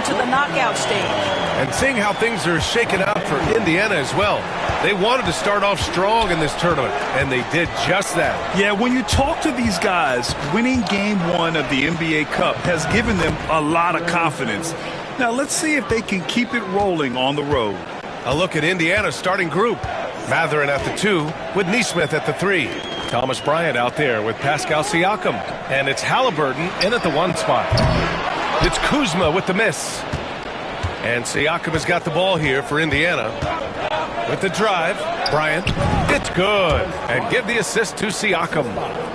into the knockout stage. And seeing how things are shaken out for Indiana as well. They wanted to start off strong in this tournament, and they did just that. Yeah, when you talk to these guys, winning Game 1 of the NBA Cup has given them a lot of confidence. Now, let's see if they can keep it rolling on the road. A look at Indiana's starting group. Mathurin at the 2 with Nesmith at the 3. Thomas Bryant out there with Pascal Siakam. And it's Halliburton in at the 1 spot. It's Kuzma with the miss. And Siakam has got the ball here for Indiana. With the drive, Bryant, it's good. And give the assist to Siakam.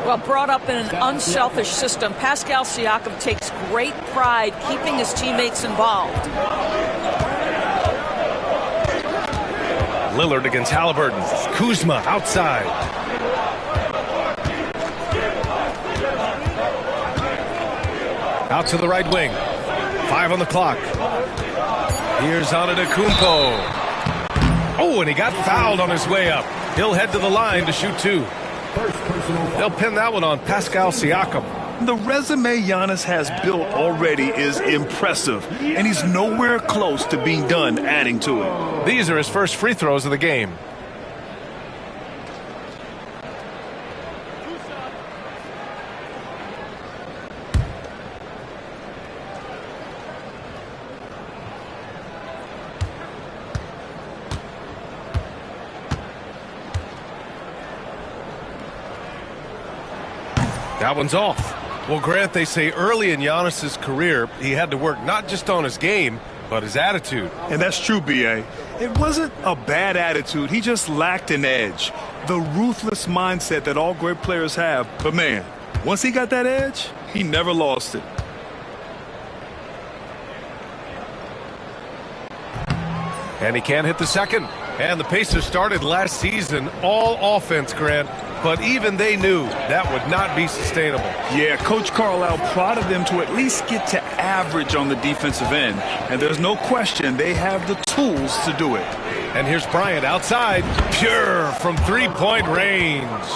Well, brought up in an unselfish system, Pascal Siakam takes great pride keeping his teammates involved. Lillard against Halliburton. Kuzma outside. Out to the right wing. 5 on the clock. Here's Antetokounmpo. Oh, and he got fouled on his way up. He'll head to the line to shoot 2. They'll pin that one on Pascal Siakam. The resume Giannis has built already is impressive, and he's nowhere close to being done adding to it. These are his first free throws of the game. That one's off. Well, Grant, they say early in Giannis's career, he had to work not just on his game, but his attitude. And that's true, B.A. It wasn't a bad attitude. He just lacked an edge. The ruthless mindset that all great players have. But, man, once he got that edge, he never lost it. And he can't hit the second. And the Pacers started last season all offense, Grant. But even they knew that would not be sustainable. Yeah, Coach Carlisle prodded them to at least get to average on the defensive end. And there's no question they have the tools to do it. And here's Bryant outside. Pure from three-point range.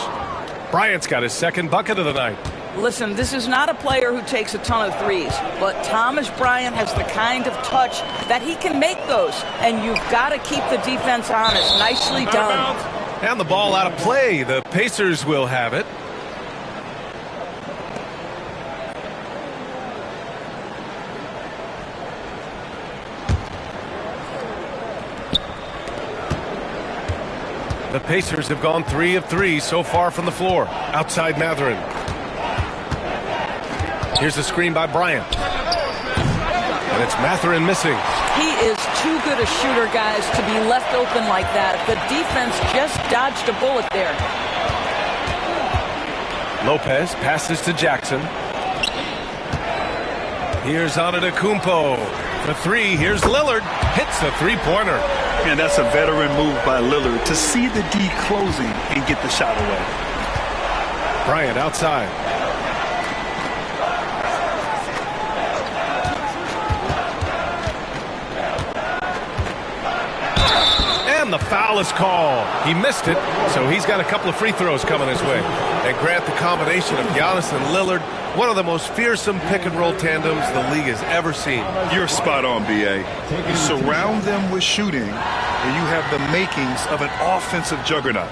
Bryant's got his second bucket of the night. Listen, this is not a player who takes a ton of threes, but Thomas Bryant has the kind of touch that he can make those. And you've got to keep the defense honest. Nicely done. And the ball out of play. The Pacers will have it. The Pacers have gone 3 of 3 so far from the floor. Outside Mathurin. Here's the screen by Bryant. And it's Mathurin missing. He is too good a shooter, guys, to be left open like that. The defense just dodged a bullet there. Lopez passes to Jackson. Here's Antetokounmpo. For 3, here's Lillard. Hits a three-pointer. And that's a veteran move by Lillard to see the D closing and get the shot away. Bryant outside. And the foul is called. He missed it, so he's got a couple of free throws coming his way. And Grant, the combination of Giannis and Lillard, one of the most fearsome pick-and-roll tandems the league has ever seen. You're spot on, B.A. You surround them with shooting, and you have the makings of an offensive juggernaut.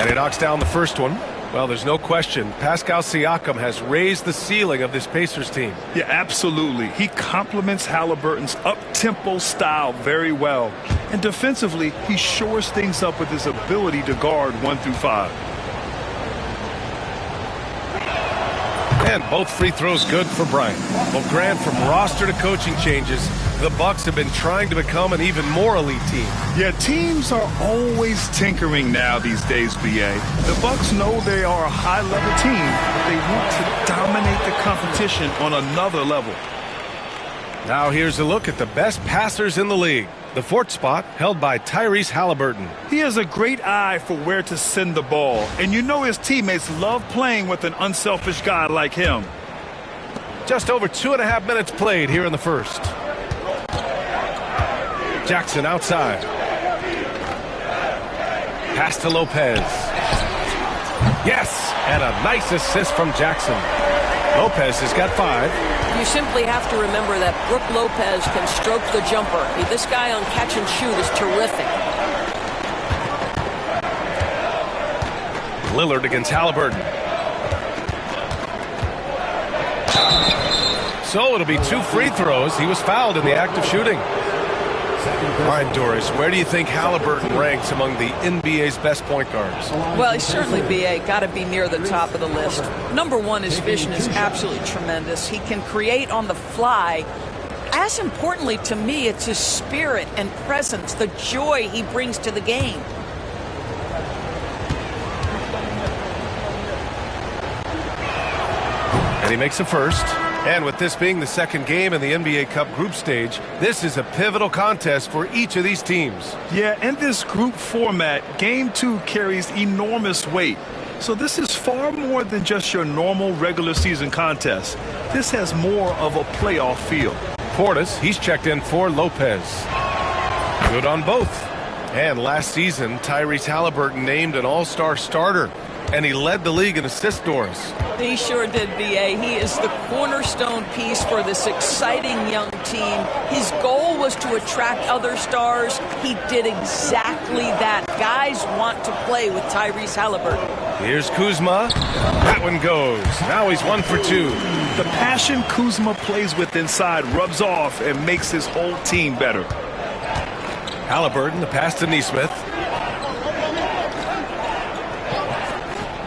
And he knocks down the first one. Well, there's no question. Pascal Siakam has raised the ceiling of this Pacers team. Yeah, absolutely. He complements Halliburton's up-tempo style very well. And defensively, he shores things up with his ability to guard 1 through 5. And both free throws good for Bryant. Well, Grant, from roster to coaching changes, the Bucks have been trying to become an even more elite team. Yeah, teams are always tinkering now these days, B.A. The Bucks know they are a high-level team, but they want to dominate the competition on another level. Now here's a look at the best passers in the league. The 4th spot held by Tyrese Halliburton. He has a great eye for where to send the ball, and you know his teammates love playing with an unselfish guy like him. Just over 2.5 minutes played here in the first. Jackson outside. Pass to Lopez. Yes, and a nice assist from Jackson. Lopez has got 5. You simply have to remember that Brook Lopez can stroke the jumper. This guy on catch and shoot is terrific. Lillard against Halliburton. So it'll be 2 free throws. He was fouled in the act of shooting. All right, Doris, where do you think Halliburton ranks among the NBA's best point guards? Well, he's certainly, B.A., got to be near the top of the list. Number one, his vision is absolutely tremendous. He can create on the fly. As importantly to me, it's his spirit and presence, the joy he brings to the game. And he makes a first. And with this being the second game in the NBA Cup group stage, this is a pivotal contest for each of these teams. Yeah, in this group format, Game 2 carries enormous weight. So this is far more than just your normal regular season contest. This has more of a playoff feel. Portis, he's checked in for Lopez. Good on both. And last season, Tyrese Halliburton named an all-star starter. And he led the league in assist, Doris. He sure did, B.A. He is the cornerstone piece for this exciting young team. His goal was to attract other stars. He did exactly that. Guys want to play with Tyrese Halliburton. Here's Kuzma. That one goes. Now he's 1 for 2. The passion Kuzma plays with inside rubs off and makes his whole team better. Halliburton, the pass to Nesmith.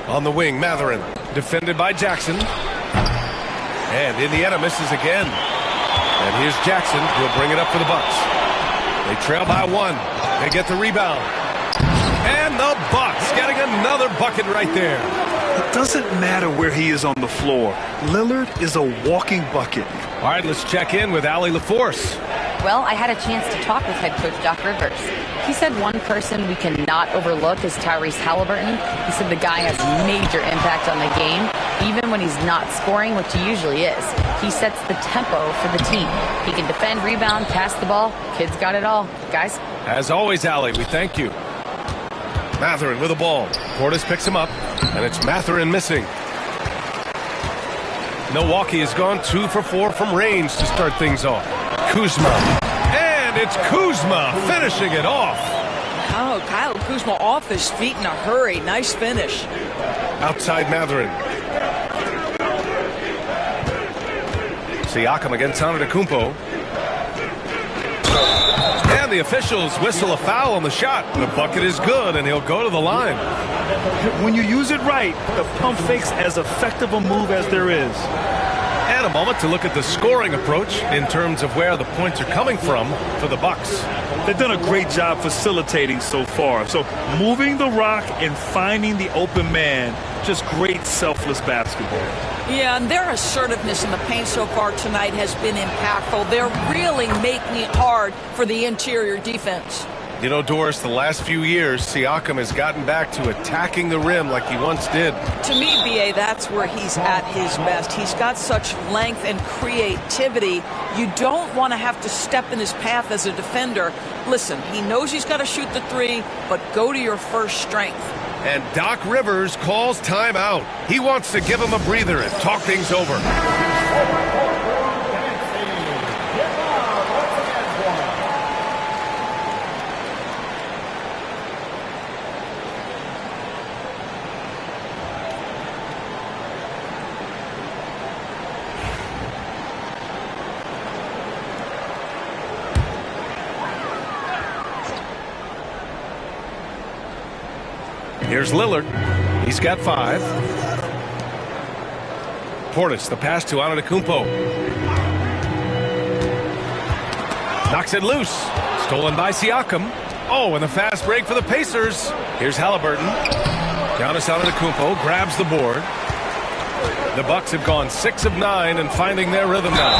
On the wing, Mathurin, defended by Jackson. And Indiana misses again. And here's Jackson, who'll bring it up for the Bucks. They trail by 1. They get the rebound. And the Bucks getting another bucket right there. It doesn't matter where he is on the floor. Lillard is a walking bucket. All right, let's check in with Allie LaForce. Well, I had a chance to talk with head coach Doc Rivers. He said one person we cannot overlook is Tyrese Halliburton. He said the guy has major impact on the game, even when he's not scoring, which he usually is. He sets the tempo for the team. He can defend, rebound, pass the ball. Kid's got it all. Guys? As always, Allie, we thank you. Mathurin with the ball. Portis picks him up, and it's Mathurin missing. Milwaukee has gone 2 for 4 from range to start things off. Kuzma. And it's Kuzma finishing it off. Oh, Kyle Kuzma off his feet in a hurry. Nice finish. Outside Mathurin. Siakam against Antetokounmpo. And the officials whistle a foul on the shot. The bucket is good, and he'll go to the line. When you use it right, the pump fake's as effective a move as there is. And a moment to look at the scoring approach in terms of where the points are coming from for the Bucks. They've done a great job facilitating so far. So moving the rock and finding the open man, just great selfless basketball. Yeah, and their assertiveness in the paint so far tonight has been impactful. They're really making it hard for the interior defense. You know, Doris, the last few years, Siakam has gotten back to attacking the rim like he once did. To me, B.A., that's where he's at his best. He's got such length and creativity. You don't want to have to step in his path as a defender. Listen, he knows he's got to shoot the 3, but go to your first strength. And Doc Rivers calls timeout. He wants to give him a breather and talk things over. Here's Lillard. He's got 5. Portis, the pass to Antetokounmpo. Knocks it loose. Stolen by Siakam. Oh, and a fast break for the Pacers. Here's Halliburton. Giannis Antetokounmpo grabs the board. The Bucks have gone 6 of 9 and finding their rhythm now.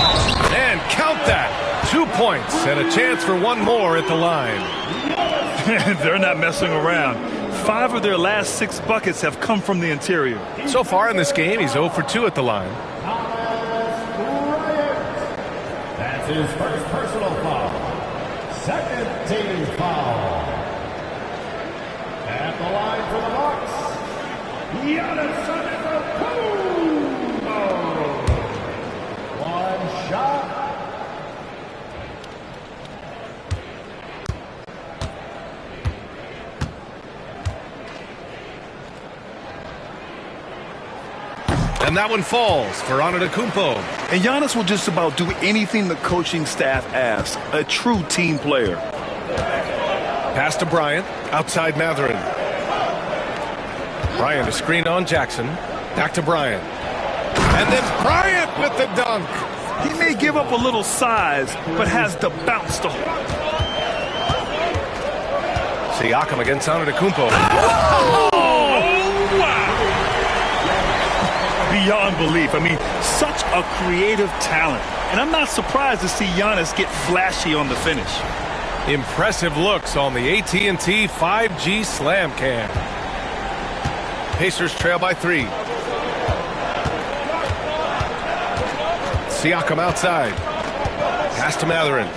And count that. 2 points and a chance for one more at the line. They're not messing around. 5 of their last 6 buckets have come from the interior. So far in this game, he's 0 for 2 at the line. That's his first personal foul. Second team foul. At the line for the Bucks, Giannis Antetokounmpo. One shot. And that one falls for Antetokounmpo. And Giannis will just about do anything the coaching staff asks. A true team player. Pass to Bryant. Outside Mathurin. Bryant a screen on Jackson. Back to Bryant. And then Bryant with the dunk. He may give up a little size, but has the bounce to hold. Siakam against Antetokounmpo. Oh, wow. Beyond belief. I mean, such a creative talent. And I'm not surprised to see Giannis get flashy on the finish. Impressive looks on the AT&T 5G Slam Cam. Pacers trail by 3. Siakam outside. Pass to Mathurin.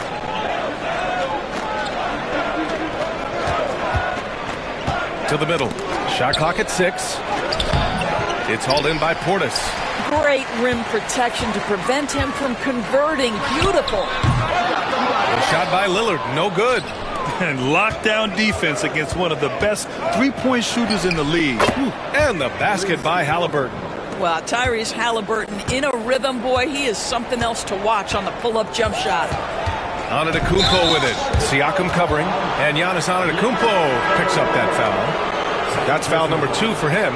To the middle. Shot clock at 6. It's hauled in by Portis. Great rim protection to prevent him from converting. Beautiful. Shot by Lillard. No good. And lockdown defense against one of the best three-point shooters in the league. And the basket by Halliburton. Well, Tyrese Halliburton in a rhythm, boy. He is something else to watch on the pull-up jump shot. Antetokounmpo with it. Siakam covering. And Giannis Antetokounmpo picks up that foul. That's foul number 2 for him.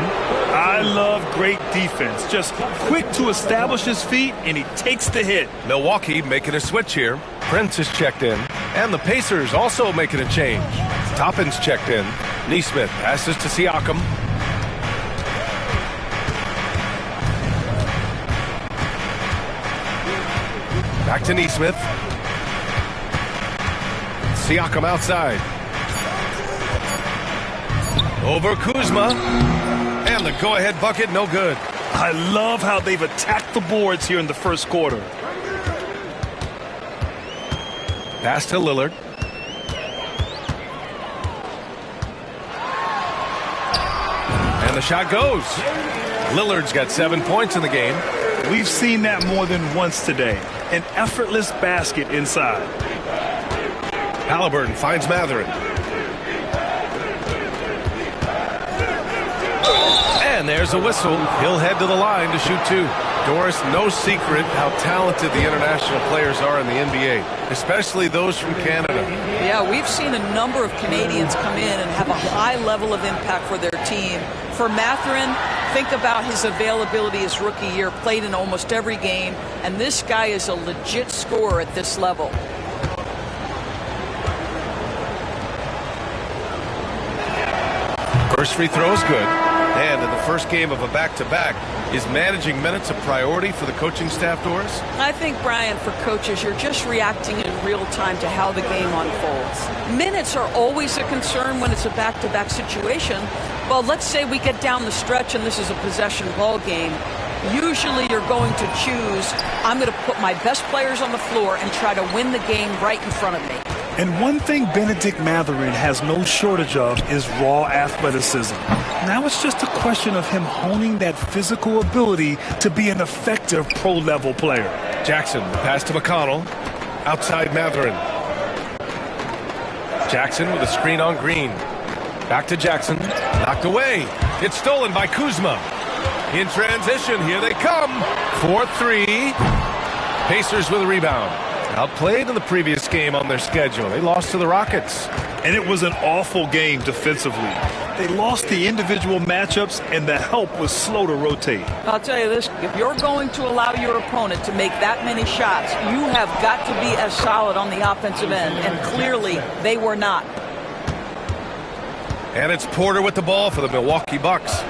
I love great defense. Just quick to establish his feet, and he takes the hit. Milwaukee making a switch here. Prince is checked in. And the Pacers also making a change. Toppin's checked in. Nesmith passes to Siakam. Back to Nesmith. Siakam outside. Over Kuzma. And the go-ahead bucket, no good. I love how they've attacked the boards here in the first quarter. Pass to Lillard. And the shot goes. Lillard's got 7 points in the game. We've seen that more than once today. An effortless basket inside. Halliburton finds Mathurin. And there's a whistle. He'll head to the line to shoot 2. Doris, no secret how talented the international players are in the NBA, especially those from Canada. Yeah, we've seen a number of Canadians come in and have a high level of impact for their team. For Mathurin, think about his availability his rookie year, played in almost every game, and this guy is a legit scorer at this level. First free throw is good. And in the first game of a back-to-back, is managing minutes a priority for the coaching staff, Doris? I think, Brian, for coaches, you're just reacting in real time to how the game unfolds. Minutes are always a concern when it's a back-to-back situation. Well, let's say we get down the stretch and this is a possession ball game. Usually you're going to choose, I'm going to put my best players on the floor and try to win the game right in front of me. And one thing Bennedict Mathurin has no shortage of is raw athleticism. Now it's just a question of him honing that physical ability to be an effective pro-level player. Jackson, pass to McConnell. Outside Mathurin. Jackson with a screen on Green. Back to Jackson. Knocked away. It's stolen by Kuzma. In transition, here they come. 4-3. Pacers with a rebound. Outplayed in the previous game on their schedule. They lost to the Rockets. And it was an awful game defensively. They lost the individual matchups, and the help was slow to rotate. I'll tell you this, if you're going to allow your opponent to make that many shots, you have got to be as solid on the offensive end, and clearly they were not. And it's Porter with the ball for the Milwaukee Bucks.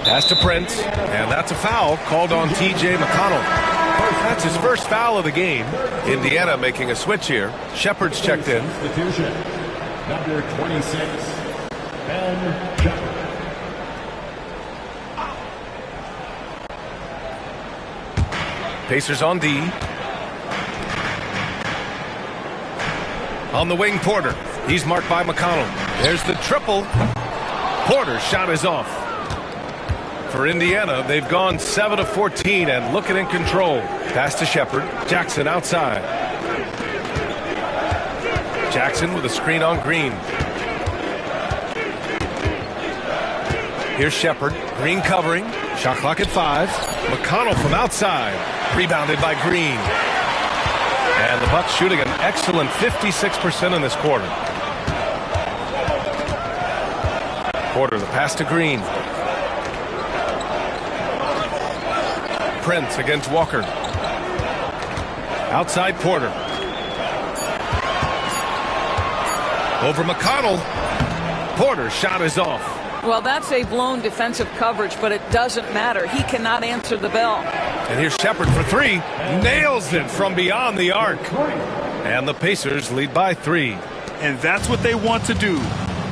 Pass to Prince, and that's a foul called on T.J. McConnell. That's his first foul of the game. Indiana making a switch here. Shepard's checked in. Substitution. Number 26, Ben Shepard. Pacers on D. On the wing, Porter. He's marked by McConnell. There's the triple. Porter's shot is off. For Indiana, they've gone 7 of 14 and looking in control. Pass to Shepard. Jackson outside. Jackson with a screen on Green. Here's Shepard. Green covering. Shot clock at 5. McConnell from outside. Rebounded by Green. And the Bucks shooting an excellent 56% in this quarter. Porter, the pass to Green. Prince against Walker. Outside Porter. Over McConnell. Porter's shot is off. Well, that's a blown defensive coverage, but it doesn't matter. He cannot answer the bell. And here's Shepard for 3. Nails it from beyond the arc. And the Pacers lead by 3. And that's what they want to do.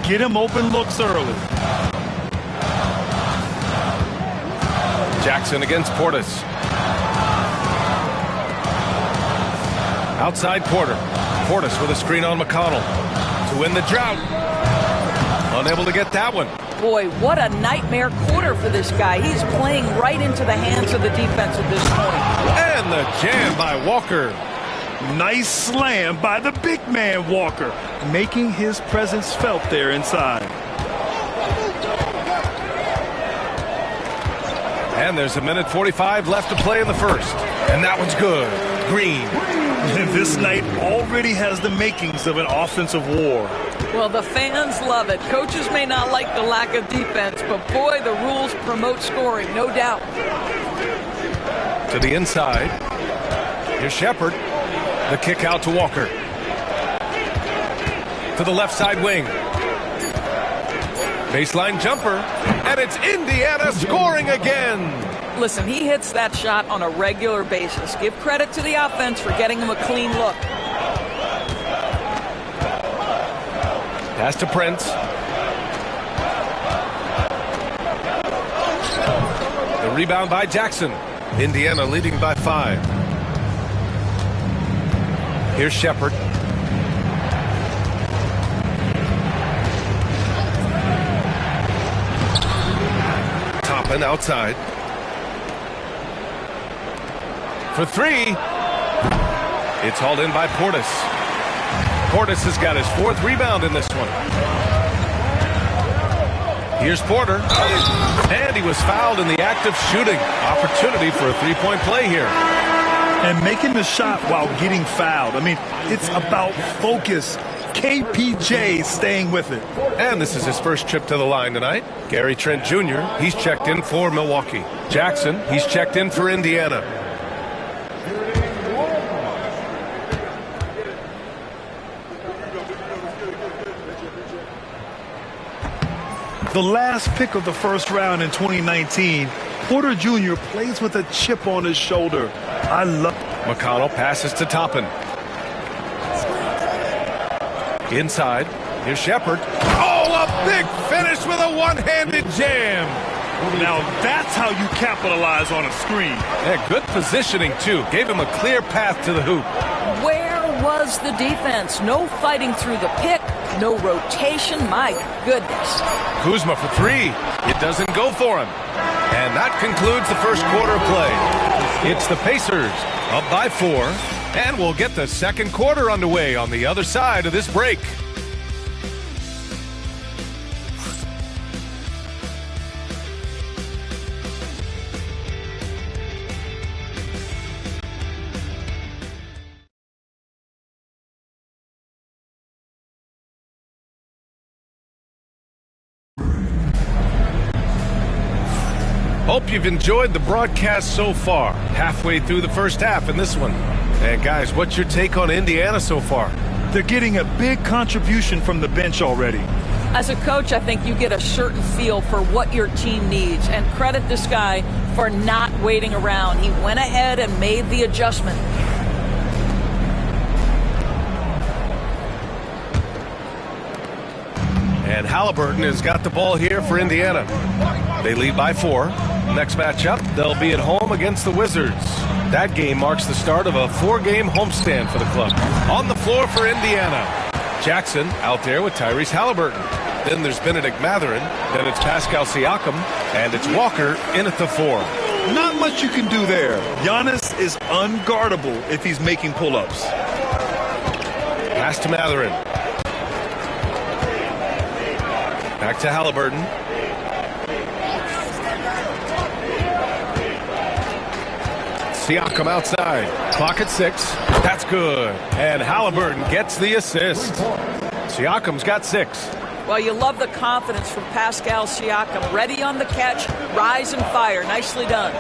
Get him open looks early. Jackson against Portis. Outside Porter. Portis with a screen on McConnell. To win the drought. Unable to get that one. Boy, what a nightmare quarter for this guy. He's playing right into the hands of the defense at this point. And the jam by Walker. Nice slam by the big man Walker, making his presence felt there inside. And there's 1:45 left to play in the first. And that one's good. Green. This night already has the makings of an offensive war. Well, the fans love it. Coaches may not like the lack of defense, but boy, the rules promote scoring, no doubt. To the inside. Here's Shepard. The kick out to Walker. To the left side wing. Baseline jumper. And it's Indiana scoring again. Listen, he hits that shot on a regular basis. Give credit to the offense for getting him a clean look. Pass to Prince. The rebound by Jackson. Indiana leading by 5. Here's Shepard. Toppin outside. For 3. It's hauled in by Portis. Portis has got his 4th rebound in this one. Here's Porter. And he was fouled in the act of shooting. Opportunity for a 3-point play here. And making the shot while getting fouled. I mean, it's about focus. KPJ staying with it. And this is his first trip to the line tonight. Gary Trent Jr., he's checked in for Milwaukee. Jackson, he's checked in for Indiana. The last pick of the first round in 2019, Porter Jr. plays with a chip on his shoulder. I love McConnell passes to Toppin. Inside, here's Shepard. Oh, a big finish with a one-handed jam. Now that's how you capitalize on a screen. Yeah, good positioning, too. Gave him a clear path to the hoop. Where was the defense? No fighting through the pick, no rotation. My goodness. Kuzma for 3. It doesn't go for him. And that concludes the first quarter of play. It's the Pacers up by 4. And we'll get the second quarter underway on the other side of this break. Hope you've enjoyed the broadcast so far. Halfway through the first half in this one. And guys, what's your take on Indiana so far? They're getting a big contribution from the bench already. As a coach, I think you get a certain feel for what your team needs. And credit this guy for not waiting around. He went ahead and made the adjustment. And Halliburton has got the ball here for Indiana. They lead by 4. Next matchup, they'll be at home against the Wizards. That game marks the start of a 4-game homestand for the club. On the floor for Indiana, Jackson out there with Tyrese Halliburton. Then there's Benedict Mathurin. Then it's Pascal Siakam. And it's Walker in at the 4. Not much you can do there. Giannis is unguardable if he's making pull-ups. Pass to Mathurin. Back to Halliburton. Siakam outside. Clock at 6. That's good. And Halliburton gets the assist. Siakam's got 6. Well, you love the confidence from Pascal Siakam. Ready on the catch, rise and fire. Nicely done.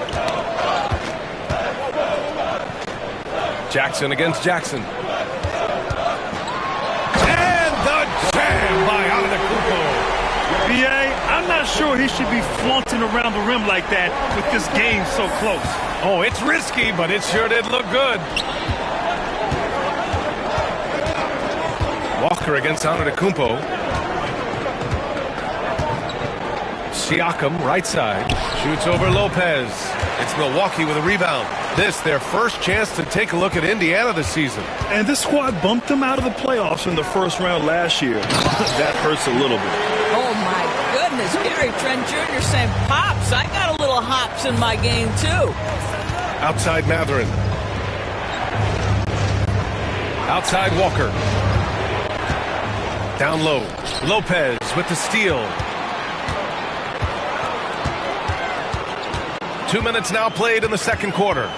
Jackson against Jackson. And the jam by Antetokounmpo. B.A., I'm not sure he should be flaunting around the rim like that with this game so close. Oh, it's risky, but it sure did look good. Walker against Antetokounmpo. Siakam, right side, shoots over Lopez. It's Milwaukee with a rebound. This, their first chance to take a look at Indiana this season. And this squad bumped them out of the playoffs in the first round last year. That hurts a little bit. Oh, my goodness. Gary Trent Jr. saying, Pops, I got a little hops in my game, too. Outside Mathurin. Outside Walker. Down low. Lopez with the steal. 2 minutes now played in the second quarter.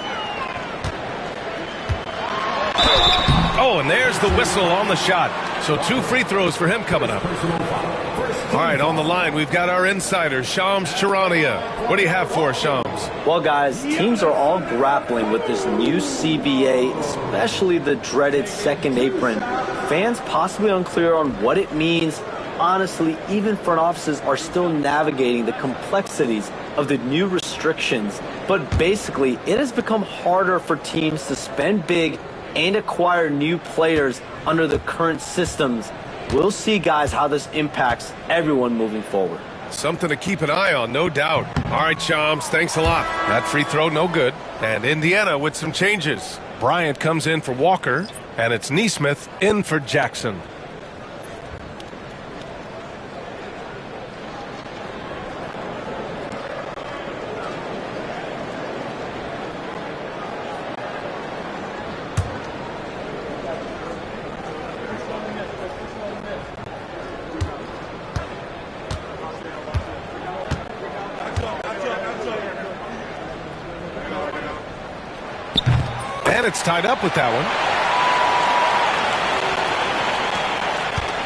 Oh, and there's the whistle on the shot. So 2 free throws for him coming up. All right, on the line, we've got our insider, Shams Charania. What do you have for us, Shams? Well, guys, teams are all grappling with this new CBA, especially the dreaded second apron. Fans possibly unclear on what it means. Honestly, even front offices are still navigating the complexities of the new restrictions. But basically, it has become harder for teams to spend big and acquire new players under the current systems. We'll see, guys, how this impacts everyone moving forward. Something to keep an eye on, no doubt. All right, Shams, thanks a lot. That free throw, no good. And Indiana with some changes. Bryant comes in for Walker, and it's Nesmith in for Jackson. And it's tied up with that one.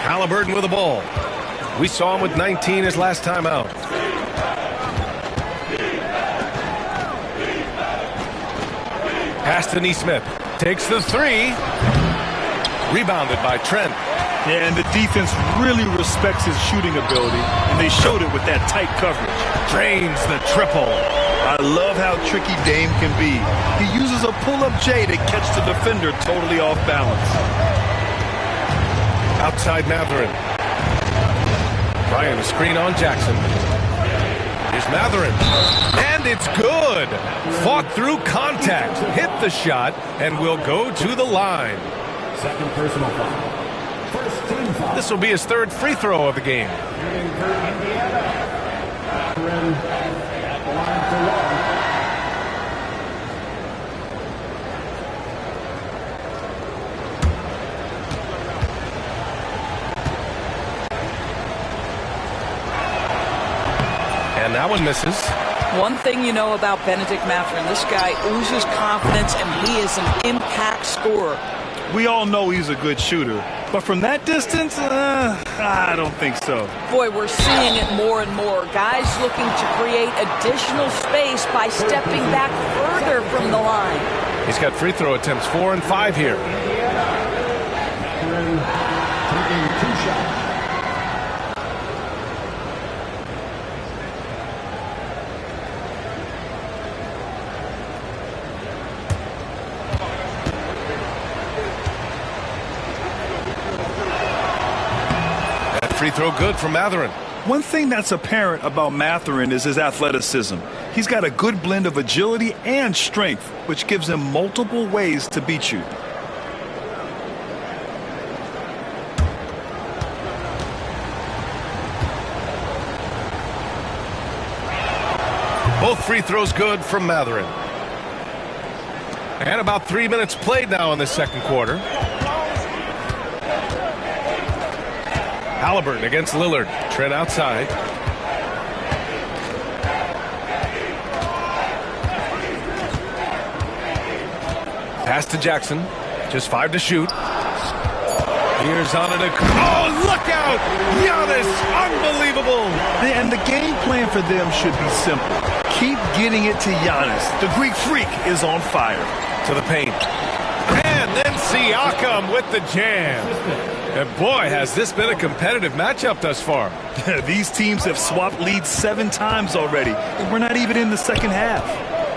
Halliburton with the ball. We saw him with 19 his last time out. Pass to Nesmith. Takes the 3. Rebounded by Trent. Yeah, and the defense really respects his shooting ability, and they showed it with that tight coverage. Drains the triple. I love how tricky Dame can be. He uses a pull-up J to catch the defender totally off balance. Outside Mathurin. Bryant a screen on Jackson. Here's Mathurin. And it's good. Fought through contact. Hit the shot and will go to the line. Second personal foul. First team foul. This will be his 3rd free throw of the game. Shooting for Indiana. Mathurin at the line for one. And that one misses. One thing you know about Benedict Mathurin, this guy oozes confidence, and he is an impact scorer. We all know he's a good shooter, but from that distance, I don't think so. Boy, we're seeing it more and more. Guys looking to create additional space by stepping back further from the line. He's got free throw attempts 4 and 5 here. Mathurin taking 2 shots. Free throw good from Mathurin. One thing that's apparent about Mathurin is his athleticism. He's got a good blend of agility and strength, which gives him multiple ways to beat you. Both free throws good from Mathurin. And about 3 minutes played now in the second quarter. Haliburton against Lillard. Trent outside. Pass to Jackson. Just 5 to shoot. Here's Antetokounmpo. Oh, look out! Giannis, unbelievable! And the game plan for them should be simple. Keep getting it to Giannis. The Greek freak is on fire. To the paint. And then Siakam with the jam. And boy, has this been a competitive matchup thus far. These teams have swapped leads 7 times already, and we're not even in the second half.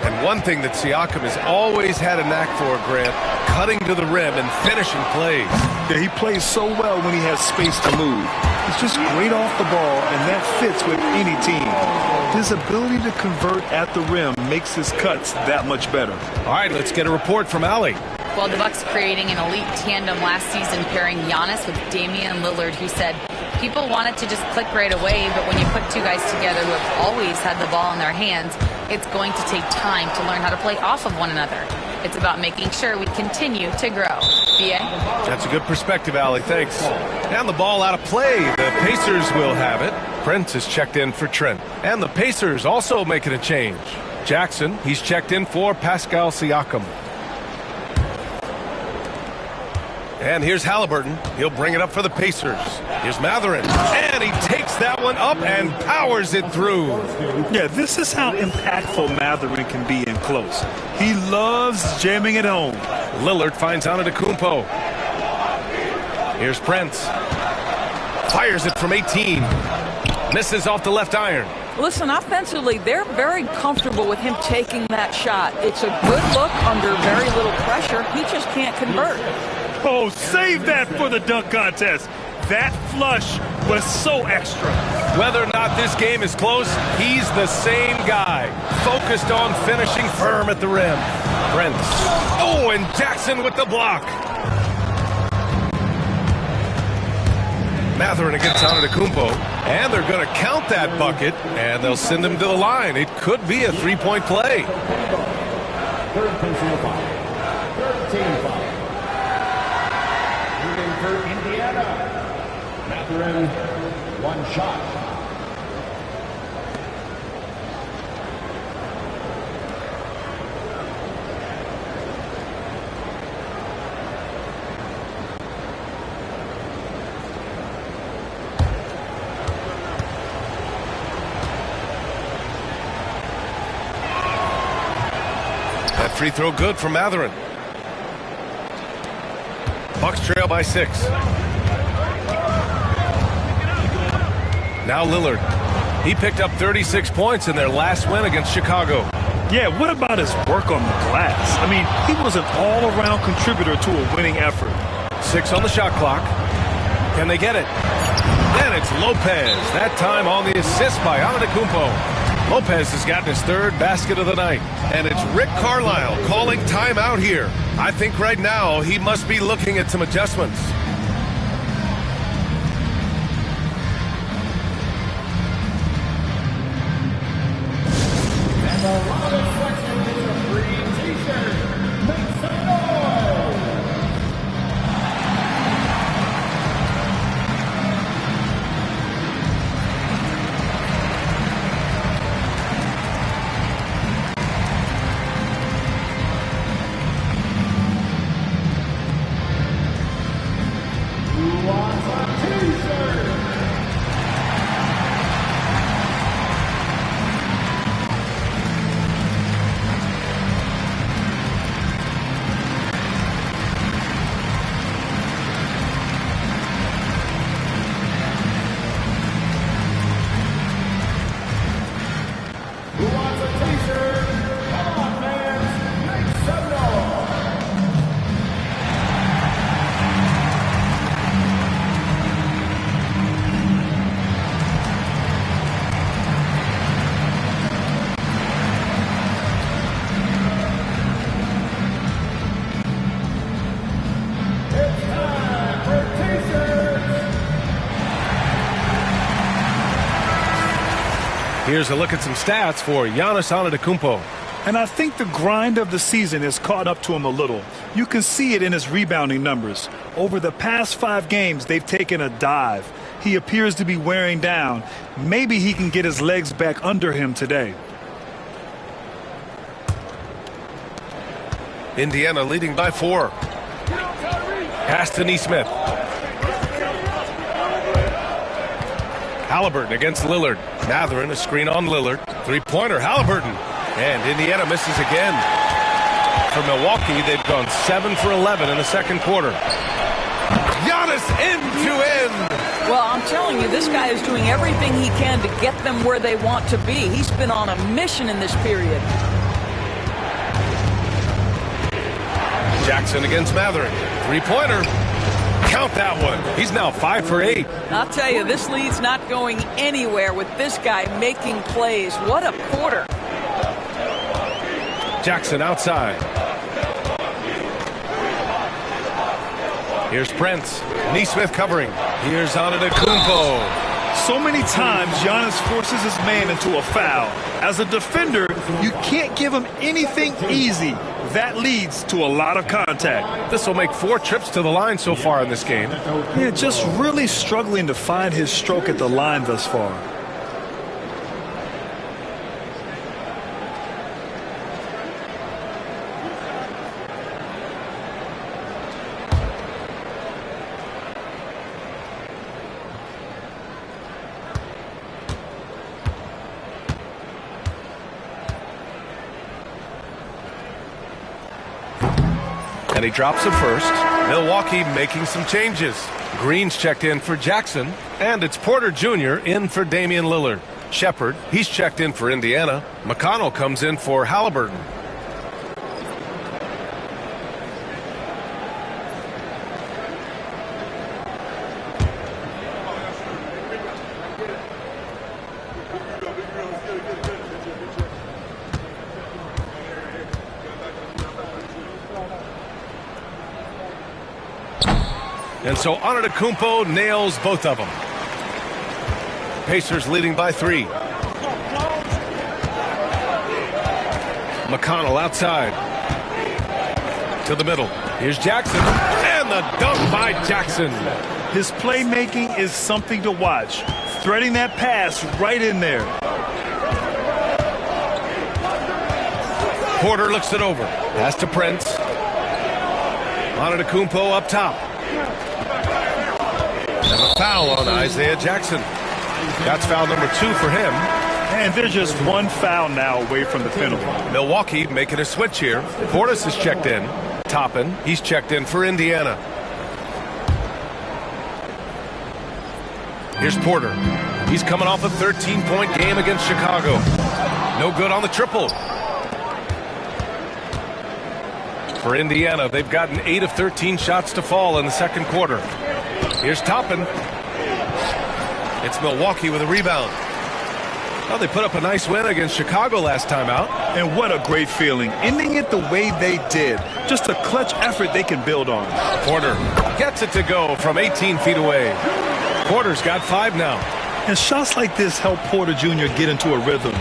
And one thing that Siakam has always had a knack for, Grant, cutting to the rim and finishing plays. Yeah, he plays so well when he has space to move. He's just great off the ball, and that fits with any team. His ability to convert at the rim makes his cuts that much better. All right, let's get a report from Allie. Well, the Bucks creating an elite tandem last season, pairing Giannis with Damian Lillard, who said people wanted to just click right away, but when you put 2 guys together who have always had the ball in their hands, it's going to take time to learn how to play off of one another. It's about making sure we continue to grow. B.A.? That's a good perspective, Allie. Thanks. And the ball out of play. The Pacers will have it. Prince is checked in for Trent. And the Pacers also making a change. Jackson, he's checked in for Pascal Siakam. And here's Haliburton. He'll bring it up for the Pacers. Here's Mathurin. And he takes that one up and powers it through. Yeah, this is how impactful Mathurin can be in close. He loves jamming it home. Lillard finds Antetokounmpo. Here's Prince. Fires it from 18. Misses off the left iron. Listen, offensively, they're very comfortable with him taking that shot. It's a good look under very little pressure. He just can't convert. Oh, save that for the dunk contest. That flush was so extra. Whether or not this game is close, he's the same guy. Focused on finishing firm at the rim. Prince. Oh, and Jackson with the block. Mathurin against Antetokounmpo. And they're going to count that bucket, and they'll send him to the line. It could be a 3-point play. Third personal foul. 13 foul. For Indiana, Mathurin, 1 shot. That free throw good for Mathurin. Bucks trail by 6. Now Lillard. He picked up 36 points in their last win against Chicago. Yeah, what about his work on the glass? I mean, he was an all-around contributor to a winning effort. 6 on the shot clock. Can they get it? Then it's Lopez. That time on the assist by Antetokounmpo. Lopez has gotten his 3rd basket of the night. And it's Rick Carlisle calling timeout here. I think right now he must be looking at some adjustments. And the Rockets section gets a free t-shirt. Make some noise! Who wants a t-shirt? Who wants a t-shirt? Come on, fans, make some noise! Here's a look at some stats for Giannis Antetokounmpo. And I think the grind of the season has caught up to him a little. You can see it in his rebounding numbers. Over the past 5 games, they've taken a dive. He appears to be wearing down. Maybe he can get his legs back under him today. Indiana leading by 4. Pass to Nesmith. Haliburton against Lillard. Mathurin, a screen on Lillard. Three-pointer, Haliburton. And Indiana misses again. For Milwaukee, they've gone 7 for 11 in the second quarter. Giannis end to end. Well, I'm telling you, this guy is doing everything he can to get them where they want to be. He's been on a mission in this period. Jackson against Mathurin. Three-pointer. Count that one. He's now 5 for 8. I'll tell you, this lead's not going anywhere with this guy making plays. What a quarter. Jackson outside. Here's Prince. Nesmith covering. Here's Antetokounmpo. So many times, Giannis forces his man into a foul. As a defender, you can't give him anything easy. That leads to a lot of contact. This will make 4 trips to the line so far in this game. Yeah, just really struggling to find his stroke at the line thus far. And he drops it first. Milwaukee making some changes. Green's checked in for Jackson. And it's Porter Jr. in for Damian Lillard. Shepard, he's checked in for Indiana. McConnell comes in for Haliburton. And so Antetokounmpo nails both of them. Pacers leading by 3. McConnell outside. To the middle. Here's Jackson. And the dunk by Jackson. His playmaking is something to watch. Threading that pass right in there. Porter looks it over. Pass to Prince. Antetokounmpo up top. And a foul on Isaiah Jackson. That's foul number 2 for him. And they're just 1 foul now away from the penalty. Milwaukee making a switch here. Portis is checked in. Toppin, he's checked in for Indiana. Here's Porter. He's coming off a 13-point game against Chicago. No good on the triple. For Indiana, they've gotten 8 of 13 shots to fall in the second quarter. Here's Toppin. It's Milwaukee with a rebound. Well, they put up a nice win against Chicago last time out. And what a great feeling. Ending it the way they did. Just a clutch effort they can build on. Porter gets it to go from 18 feet away. Porter's got 5 now. And shots like this help Porter Jr. get into a rhythm.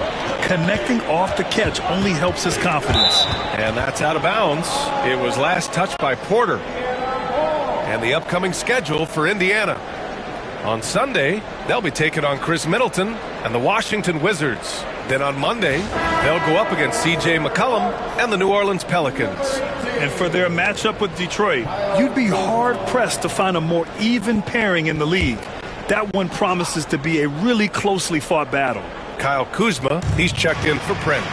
Connecting off the catch only helps his confidence. And that's out of bounds. It was last touched by Porter. And the upcoming schedule for Indiana. On Sunday, they'll be taking on Chris Middleton and the Washington Wizards. Then on Monday, they'll go up against C.J. McCollum and the New Orleans Pelicans. And for their matchup with Detroit, you'd be hard-pressed to find a more even pairing in the league. That one promises to be a really closely fought battle. Kyle Kuzma, he's checked in for Prince.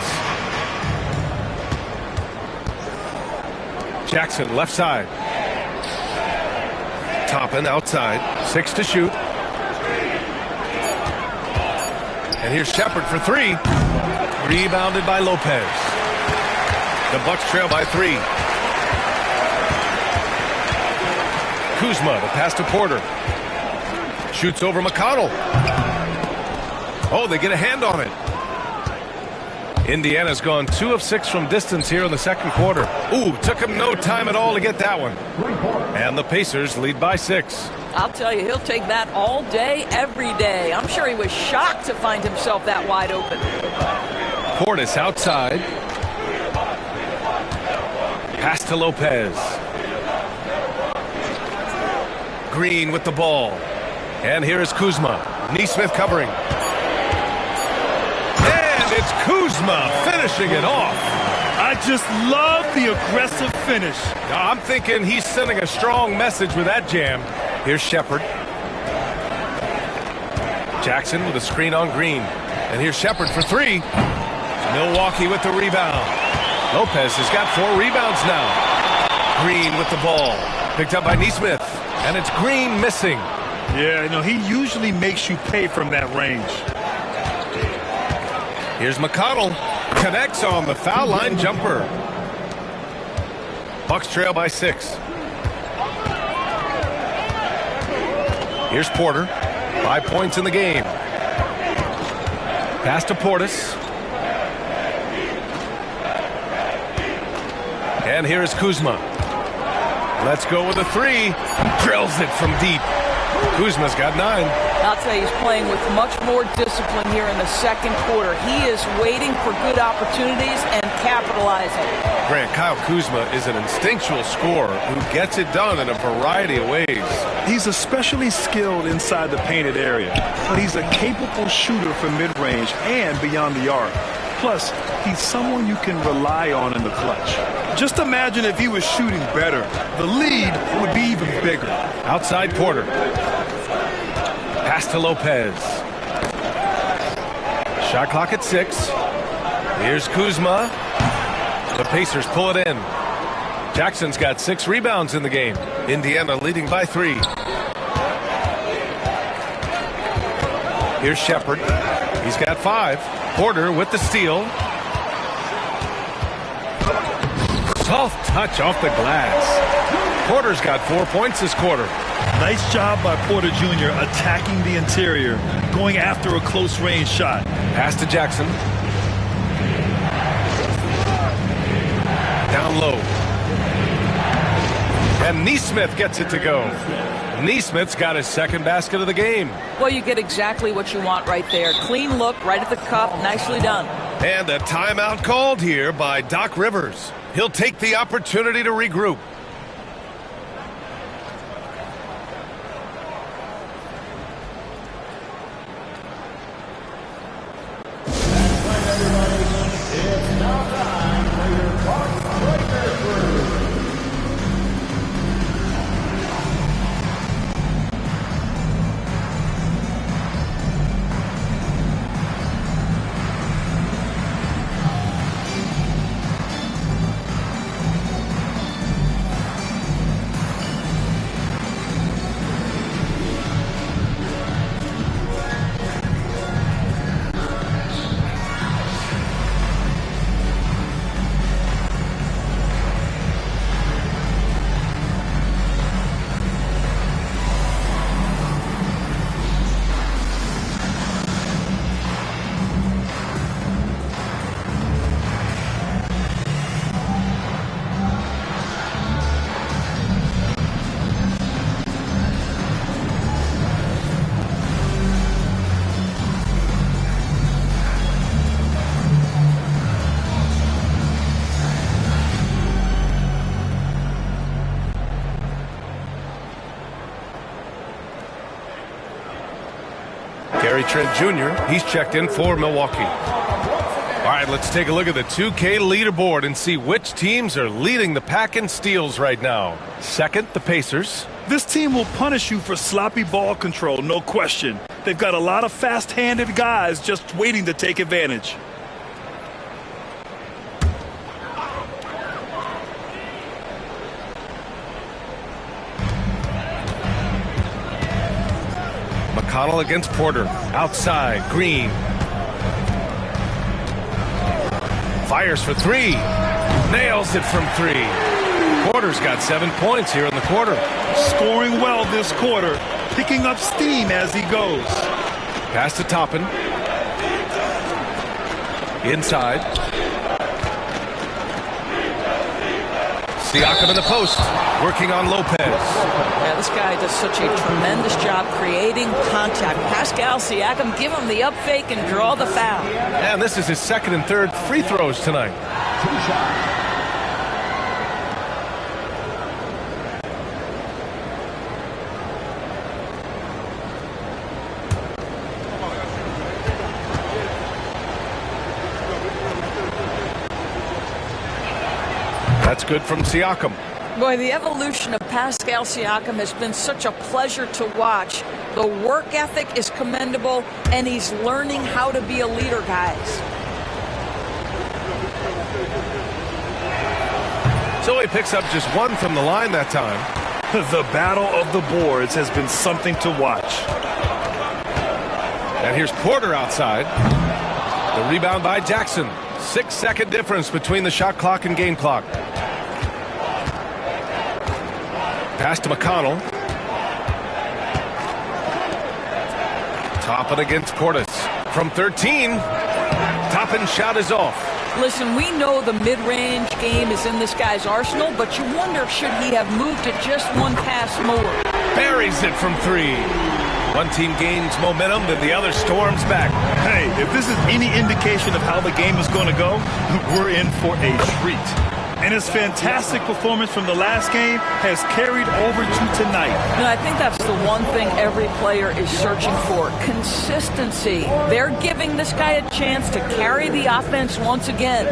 Jackson left side. Toppin outside. 6 to shoot. And here's Shepard for 3. Rebounded by Lopez. The Bucks trail by 3. Kuzma, the pass to Porter. Shoots over McConnell. Oh, they get a hand on it. Indiana's gone 2 of 6 from distance here in the second quarter. Ooh, took him no time at all to get that one. And the Pacers lead by 6. I'll tell you, he'll take that all day, every day. I'm sure he was shocked to find himself that wide open. Portis outside. Pass to Lopez. Green with the ball. And here is Kuzma. Nesmith covering. And it's Kuzma finishing it off. I just love the aggressive finish. I'm thinking he's sending a strong message with that jam. Here's Shepard. Jackson with a screen on Green. And here's Shepard for 3. Milwaukee with the rebound. Lopez has got 4 rebounds now. Green with the ball. Picked up by Nesmith. And it's Green missing. Yeah, you know, he usually makes you pay from that range. Here's McConnell. Connects on the foul line jumper. Bucks trail by 6. Here's Porter. 5 points in the game. Pass to Portis. And here is Kuzma. Let's go with a 3. Drills it from deep. Kuzma's got 9. I'll tell you, he's playing with much more discipline here in the second quarter. He is waiting for good opportunities and capitalizing. Grant, Kyle Kuzma is an instinctual scorer who gets it done in a variety of ways. He's especially skilled inside the painted area, but he's a capable shooter from mid-range and beyond the arc. Plus, he's someone you can rely on in the clutch. Just imagine if he was shooting better. The lead would be even bigger. Outside Porter. Pass to Lopez. Shot clock at 6. Here's Kuzma. The Pacers pull it in. Jackson's got 6 rebounds in the game. Indiana leading by 3. Here's Shepard. He's got 5. Porter with the steal. Soft touch off the glass. Porter's got 4 points this quarter. Nice job by Porter Jr. attacking the interior, going after a close-range shot. Pass to Jackson. Down low. And Nesmith gets it to go. Nesmith's got his second basket of the game. Well, you get exactly what you want right there. Clean look, right at the cup, nicely done. And a timeout called here by Doc Rivers. He'll take the opportunity to regroup. Gary Trent Jr., he's checked in for Milwaukee. All right, let's take a look at the 2K leaderboard and see which teams are leading the pack in steals right now. Second, the Pacers. This team will punish you for sloppy ball control, no question. They've got a lot of fast-handed guys just waiting to take advantage. McConnell against Porter. Outside, Green. Fires for 3. Nails it from 3. Porter's got 7 points here in the quarter. Scoring well this quarter, picking up steam as he goes. Pass to Toppin. Inside. Siakam in the post, working on Lopez. Yeah, this guy does such a tremendous job creating contact. Pascal Siakam, give him the up fake and draw the foul. And this is his second and third free throws tonight. That's good from Siakam. Boy, the evolution of Pascal Siakam has been such a pleasure to watch. The work ethic is commendable, and he's learning how to be a leader, guys. So he picks up just one from the line that time. The battle of the boards has been something to watch. And here's Porter outside. The rebound by Jackson. 6-second difference between the shot clock and game clock. Pass to McConnell. Toppin against Portis. From 13. Toppin's shot is off. Listen, we know the mid-range game is in this guy's arsenal, but you wonder, should he have moved it just one pass more? Buries it from 3. One team gains momentum, then the other storms back. Hey, if this is any indication of how the game is going to go, we're in for a treat. And his fantastic performance from the last game has carried over to tonight. I think that's the one thing every player is searching for, consistency. They're giving this guy a chance to carry the offense once again.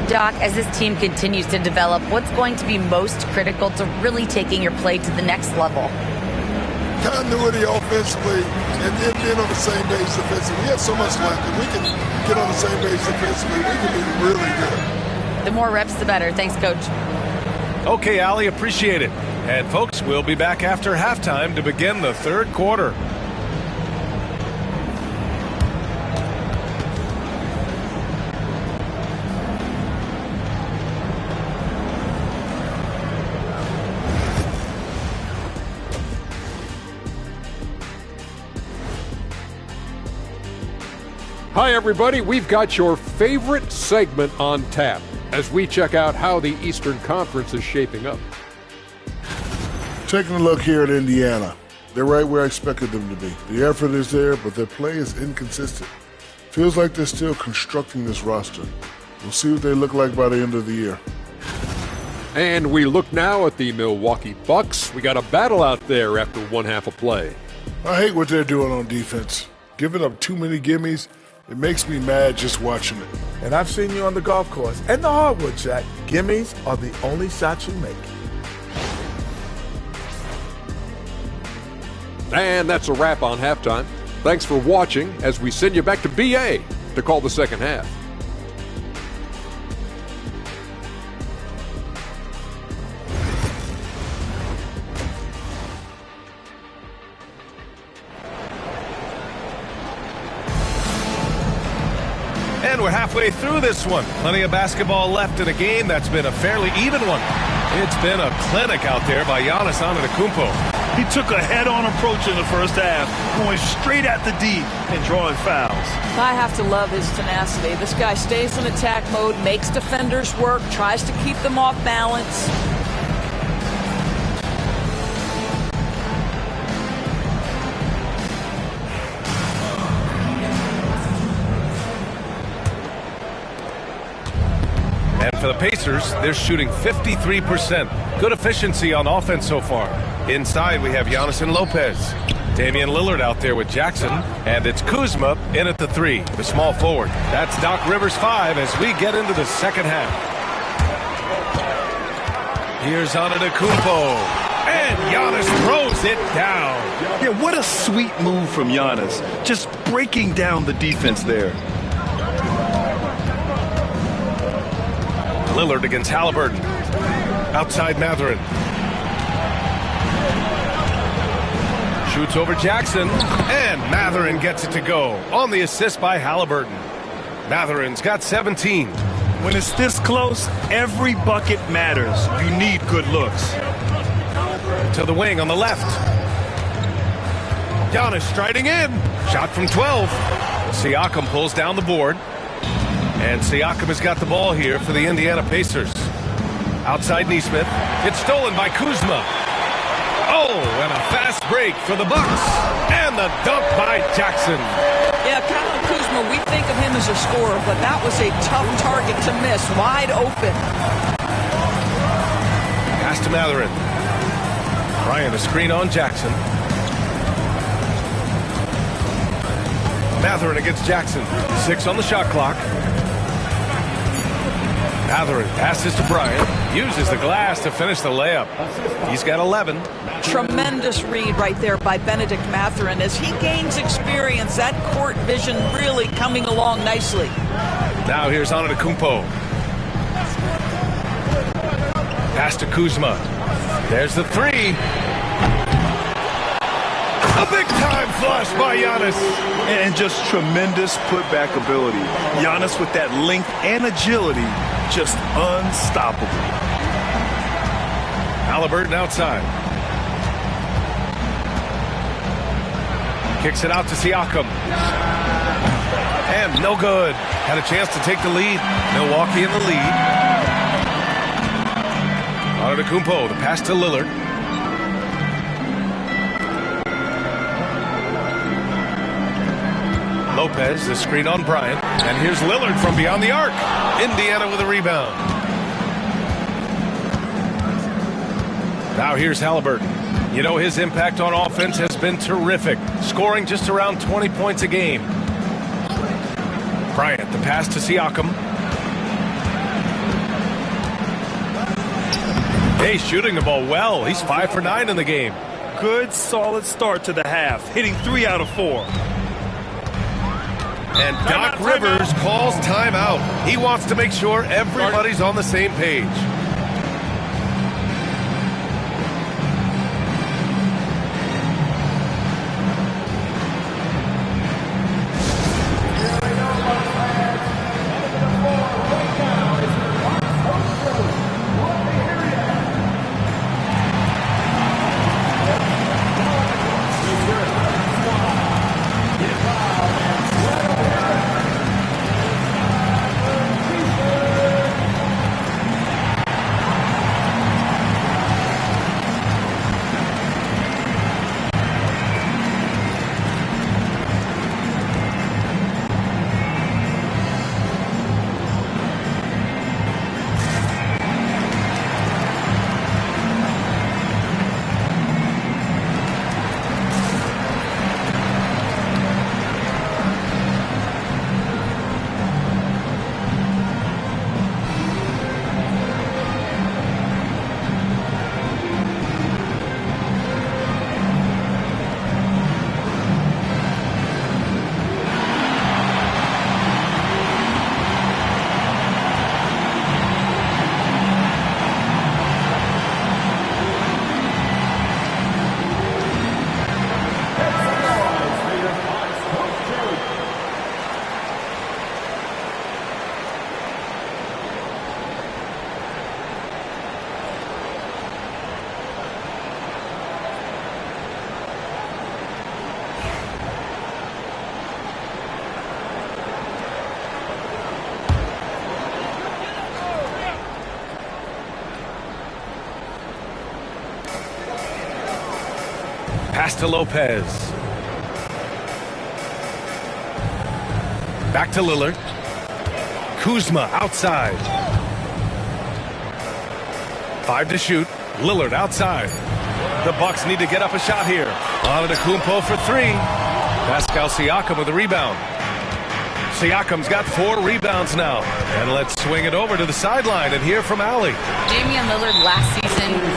Doc, as this team continues to develop, what's going to be most critical to really taking your play to the next level? Continuity offensively and then being on the same page defensively. We have so much left. If we can get on the same page defensively, we can be really good. The more reps, the better. Thanks, Coach. Okay, Allie, appreciate it. And folks, we'll be back after halftime to begin the third quarter. Hi, everybody. We've got your favorite segment on tap as we check out how the Eastern Conference is shaping up. Taking a look here at Indiana. They're right where I expected them to be. The effort is there, but their play is inconsistent. Feels like they're still constructing this roster. We'll see what they look like by the end of the year. And we look now at the Milwaukee Bucks. We got a battle out there after one half of play. I hate what they're doing on defense. Giving up too many gimmies. It makes me mad just watching it. And I've seen you on the golf course and the hardwood, Jack. Gimmies are the only shots you make. And that's a wrap on halftime. Thanks for watching as we send you back to BA to call the second half. And we're halfway through this one. Plenty of basketball left in a game that's been a fairly even one. It's been a clinic out there by Giannis Antetokounmpo. He took a head-on approach in the first half, going straight at the D and drawing fouls. I have to love his tenacity. This guy stays in attack mode, makes defenders work, tries to keep them off balance. And for the Pacers, they're shooting 53%. Good efficiency on offense so far. Inside, we have Giannis and Lopez. Damian Lillard out there with Jackson. And it's Kuzma in at the 3, the small forward. That's Doc Rivers 5 as we get into the second half. Here's Antetokounmpo. And Giannis throws it down. Yeah, what a sweet move from Giannis. Just breaking down the defense there. Lillard against Halliburton. Outside Mathurin. Shoots over Jackson, and Mathurin gets it to go on the assist by Halliburton. Mathurin's got 17. When it's this close, every bucket matters. You need good looks. To the wing on the left. Giannis striding in. Shot from 12. Siakam pulls down the board. And Siakam has got the ball here for the Indiana Pacers. Outside Nesmith. It's stolen by Kuzma. Oh, and a fast break for the Bucks. And the dunk by Jackson. Yeah, Kyle Kuzma, we think of him as a scorer, but that was a tough target to miss. Wide open. Pass to Mathurin. Bryant, a screen on Jackson. Mathurin against Jackson. 6 on the shot clock. Mathurin passes to Bryant. Uses the glass to finish the layup. He's got 11. Tremendous read right there by Benedict Mathurin. As he gains experience, that court vision really coming along nicely. Now here's Antetokounmpo. Pass to Kuzma. There's the three. A big-time flush by Giannis. And just tremendous putback ability. Giannis with that length and agility, just unstoppable. Halliburton outside. Kicks it out to Siakam. And no good. Had a chance to take the lead. Milwaukee in the lead. Antetokounmpo, the pass to Lillard. Lopez, the screen on Bryant. And here's Lillard from beyond the arc. Indiana with a rebound. Now here's Halliburton. You know, his impact on offense has been terrific, scoring just around 20 points a game. Bryant, the pass to Siakam. Hey, shooting the ball well. He's 5 for 9 in the game. Good, solid start to the half, hitting 3 out of 4. And Doc Rivers calls timeout. He wants to make sure everybody's on the same page. Pass to Lopez. Back to Lillard. Kuzma outside. 5 to shoot. Lillard outside. The Bucks need to get up a shot here. Antetokounmpo for 3. Pascal Siakam with the rebound. Siakam's got 4 rebounds now. And let's swing it over to the sideline and hear from Allie. Damian Lillard last season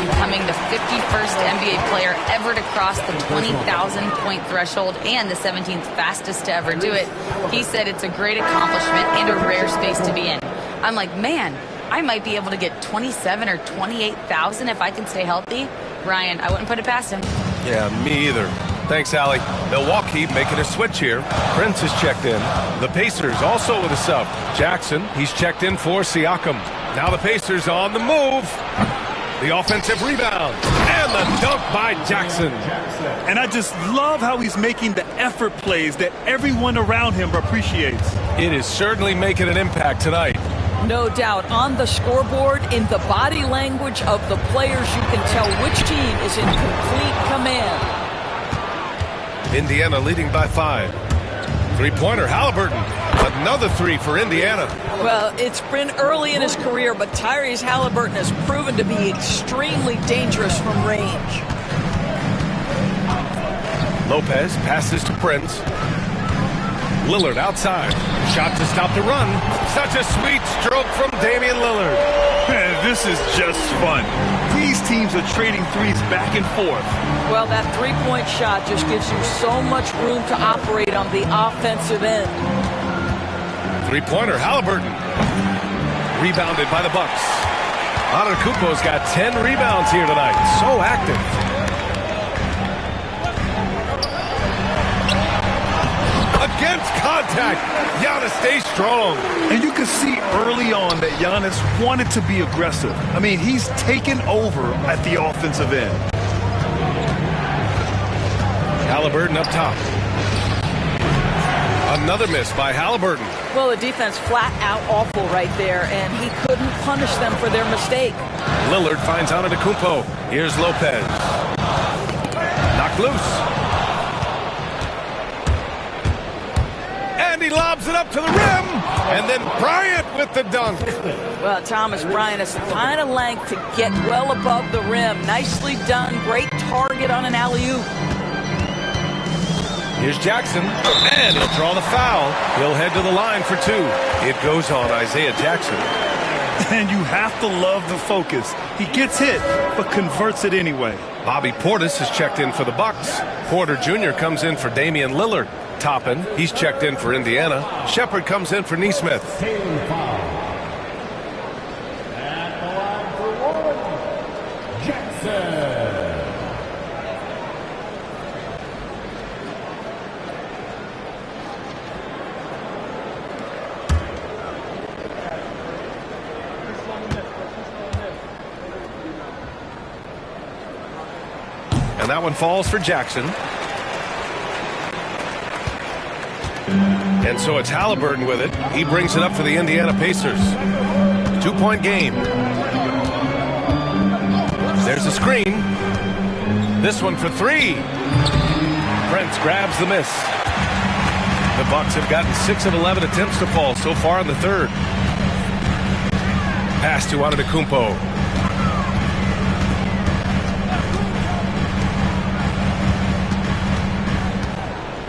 becoming the 51st NBA player ever to cross the 20,000 point threshold and the 17th fastest to ever do it. He said it's a great accomplishment and a rare space to be in. I'm like, man, I might be able to get 27 or 28,000 if I can stay healthy. Ryan, I wouldn't put it past him. Yeah, me either. Thanks, Allie. Milwaukee making a switch here. Prince is checked in. The Pacers also with a sub. Jackson, he's checked in for Siakam. Now the Pacers on the move. The offensive rebound. And the dunk by Jackson. And I just love how he's making the effort plays that everyone around him appreciates. It is certainly making an impact tonight. No doubt. On the scoreboard, in the body language of the players, you can tell which team is in complete command. Indiana leading by 5. Three-pointer, Halliburton. Another 3 for Indiana. Well, it's been early in his career, but Tyrese Halliburton has proven to be extremely dangerous from range. Lopez passes to Prince. Lillard outside. Shot to stop the run. Such a sweet stroke from Damian Lillard. Man, this is just fun. These teams are trading threes back and forth. Well, that three-point shot just gives you so much room to operate on the offensive end. Three-pointer, Halliburton. Rebounded by the Bucks. Antetokounmpo's got 10 rebounds here tonight. So active. Against contact, Giannis stays strong. And you can see early on that Giannis wanted to be aggressive. I mean, he's taken over at the offensive end. Halliburton up top. Another miss by Halliburton. Well, the defense flat out awful right there, and he couldn't punish them for their mistake. Lillard finds Antetokounmpo. Here's Lopez. Knocked loose. And he lobs it up to the rim. And then Bryant with the dunk. Well, Thomas Bryant has the kind of length to get well above the rim. Nicely done. Great target on an alley-oop. Here's Jackson, and he'll draw the foul. He'll head to the line for 2. It goes on Isaiah Jackson. And you have to love the focus. He gets hit, but converts it anyway. Bobby Portis is checked in for the Bucks. Porter Jr. comes in for Damian Lillard. Toppin, he's checked in for Indiana. Shepard comes in for Nesmith. And that one falls for Jackson. And so it's Halliburton with it. He brings it up for the Indiana Pacers. 2-point game. There's a screen. This one for 3. Prince grabs the miss. The Bucks have gotten 6 of 11 attempts to fall so far in the third. Pass to Antetokounmpo.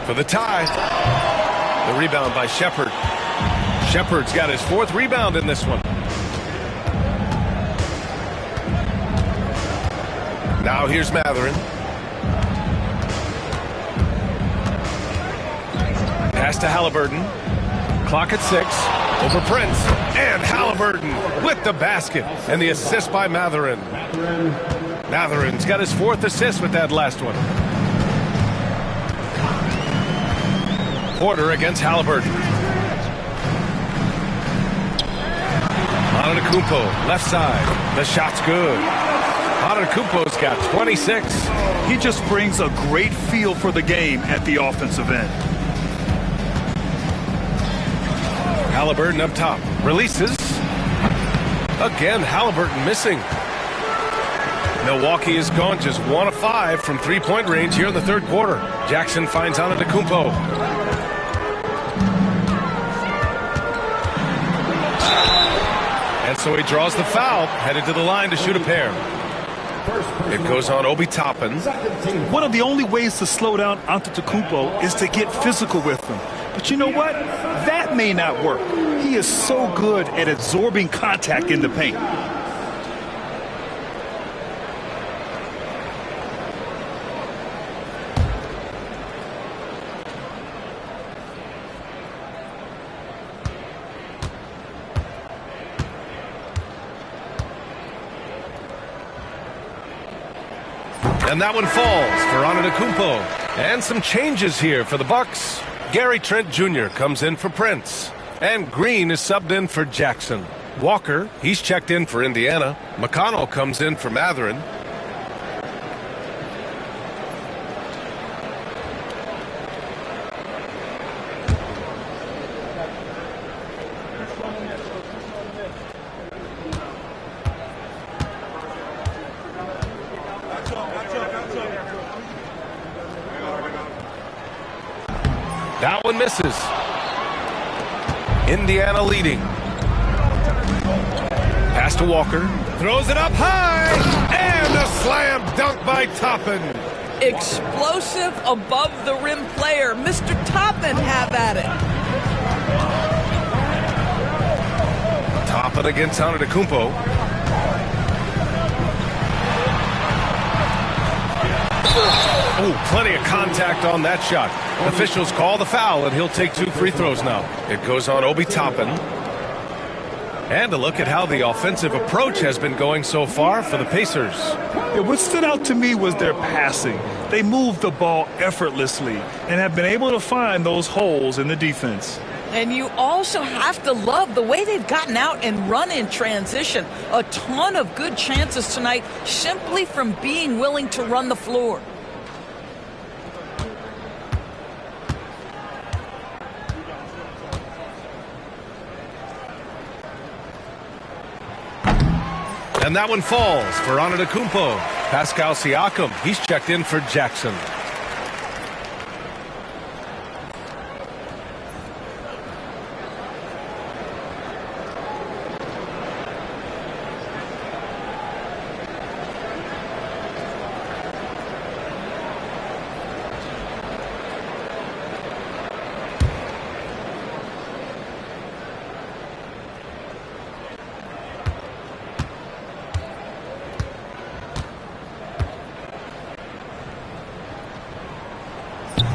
For the tie. The rebound by Shepard. Shepard's got his 4th rebound in this one. Now here's Mathurin. Pass to Halliburton. Clock at 6. Over Prince. And Halliburton with the basket. And the assist by Mathurin. Mathurin's got his 4th assist with that last one. Porter against Halliburton. Antetokounmpo, left side. The shot's good. Antetokounmpo's got 26. He just brings a great feel for the game at the offensive end. Halliburton up top. Releases. Again, Halliburton missing. Milwaukee has gone just 1 of 5 from 3-point range here in the third quarter. Jackson finds Antetokounmpo. And so he draws the foul, headed to the line to shoot a pair. It goes on Obi Toppin. One of the only ways to slow down Antetokounmpo is to get physical with him. But you know what? That may not work. He is so good at absorbing contact in the paint. And that one falls for Antetokounmpo. And some changes here for the Bucks. Gary Trent Jr. comes in for Prince. And Green is subbed in for Jackson. Walker, he's checked in for Indiana. McConnell comes in for Matherin. That one misses. Indiana leading. Pass to Walker. Throws it up high. And a slam dunk by Toppin. Explosive above the rim player. Mr. Toppin, have at it. Toppin against Antetokounmpo. Oh, plenty of contact on that shot. Officials call the foul, and he'll take 2 free throws now. It goes on Obi Toppin. And a look at how the offensive approach has been going so far for the Pacers. Yeah, what stood out to me was their passing. They moved the ball effortlessly and have been able to find those holes in the defense. And you also have to love the way they've gotten out and run in transition. A ton of good chances tonight simply from being willing to run the floor. And that one falls for Antetokounmpo. Pascal Siakam, he's checked in for Jackson.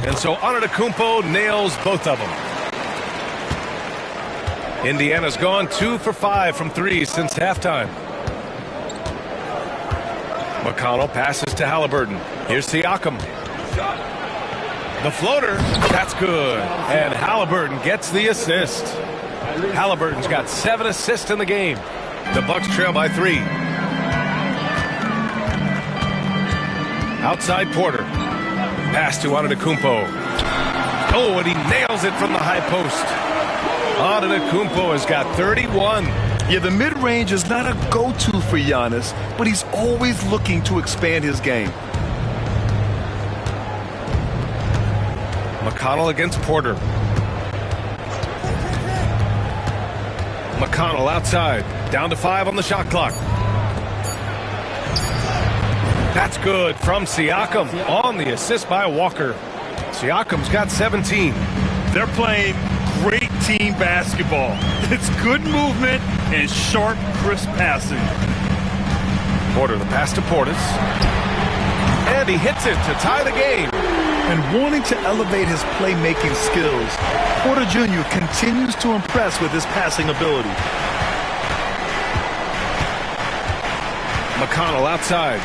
And so Antetokounmpo nails both of them. Indiana's gone 2 for 5 from 3 since halftime. McConnell passes to Halliburton. Here's Siakam. The floater, that's good. And Halliburton gets the assist. Halliburton's got 7 assists in the game. The Bucks trail by 3. Outside Porter. Pass to Antetokounmpo. Oh, and he nails it from the high post. Antetokounmpo has got 31. Yeah, the mid-range is not a go-to for Giannis, but he's always looking to expand his game. McConnell against Porter. McConnell outside. Down to 5 on the shot clock. That's good from Siakam on the assist by Walker. Siakam's got 17. They're playing great team basketball. It's good movement and sharp, crisp passing. Porter, the pass to Portis. And he hits it to tie the game. And wanting to elevate his playmaking skills, Porter Jr. continues to impress with his passing ability. McConnell outside.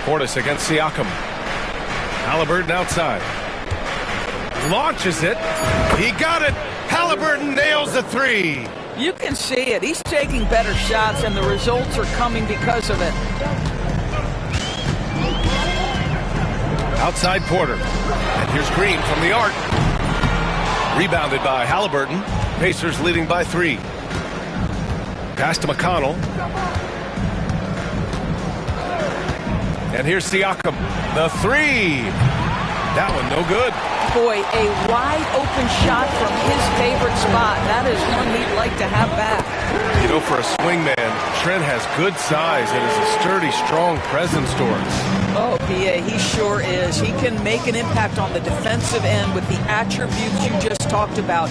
Portis against Siakam. Halliburton outside. Launches it. He got it. Halliburton nails the 3. You can see it. He's taking better shots, and the results are coming because of it. Outside Porter. And here's Green from the arc. Rebounded by Halliburton. Pacers leading by 3. Pass to McConnell. And here's Siakam. The 3. That one no good. Boy, a wide open shot from his favorite spot. That is one he'd like to have back. You know, for a swingman, Trent has good size and is a sturdy, strong presence to us. Oh, B.A., he sure is. He can make an impact on the defensive end with the attributes you just talked about.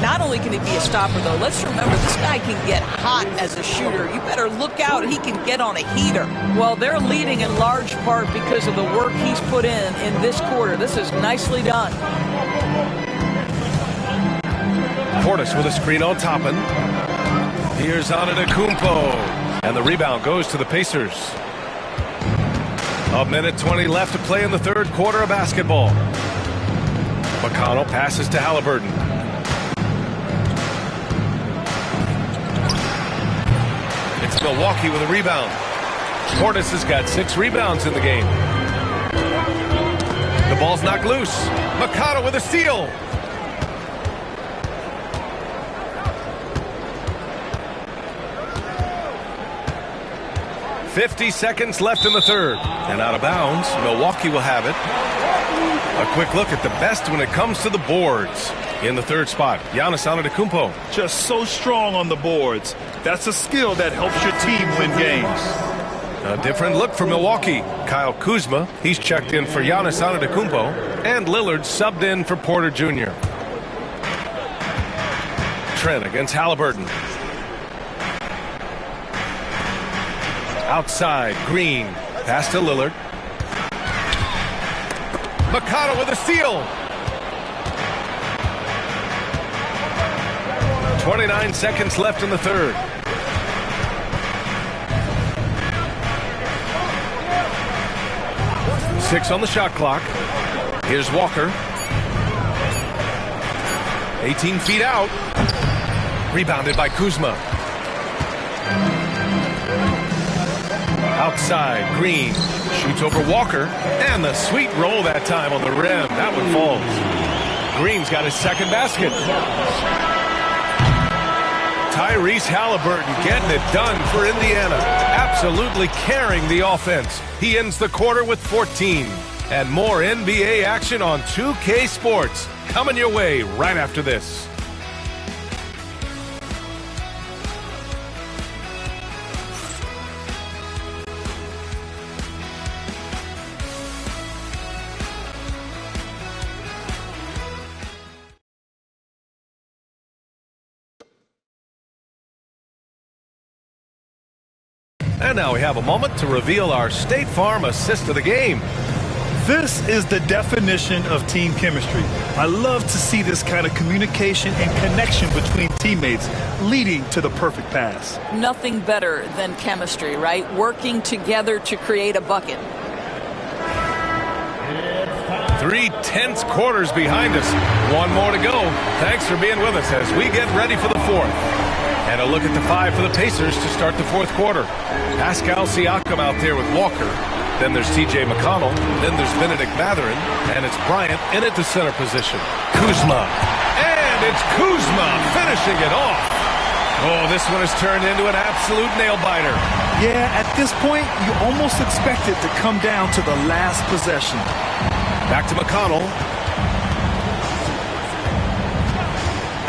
Not only can he be a stopper, though, let's remember this guy can get hot as a shooter. You better look out. He can get on a heater. Well, they're leading in large part because of the work he's put in this quarter. This is nicely done. Portis with a screen on Toppin. Here's Antetokounmpo. And the rebound goes to the Pacers. A minute 20 left to play in the third quarter of basketball. McConnell passes to Halliburton. It's Milwaukee with a rebound. Portis has got 6 rebounds in the game. The ball's knocked loose. McConnell with a steal. .50 seconds left in the third. And out of bounds, Milwaukee will have it. A quick look at the best when it comes to the boards. In the third spot, Giannis Antetokounmpo. Just so strong on the boards. That's a skill that helps your team win games. A different look for Milwaukee. Kyle Kuzma, he's checked in for Giannis Antetokounmpo. And Lillard subbed in for Porter Jr. Trent against Halliburton. Outside, Green. Pass to Lillard. McConnell with a steal. 29 seconds left in the third. Six on the shot clock. Here's Walker. 18 feet out. Rebounded by Kuzma. Outside, Green shoots over Walker, and the sweet roll that time on the rim. That one falls. Green's got his second basket. Tyrese Halliburton getting it done for Indiana. Absolutely carrying the offense. He ends the quarter with 14. And more NBA action on 2K Sports. Coming your way right after this. And now we have a moment to reveal our State Farm assist of the game. This is the definition of team chemistry. I love to see this kind of communication and connection between teammates leading to the perfect pass. Nothing better than chemistry, right? Working together to create a bucket. 3 tense quarters behind us. One more to go. Thanks for being with us as we get ready for the fourth. And a look at the 5 for the Pacers to start the fourth quarter. Pascal Siakam out there with Walker. Then there's T.J. McConnell. Then there's Benedict Mathurin. And it's Bryant in at the center position. Kuzma. And it's Kuzma finishing it off. Oh, this one has turned into an absolute nail-biter. Yeah, at this point, you almost expect it to come down to the last possession. Back to McConnell.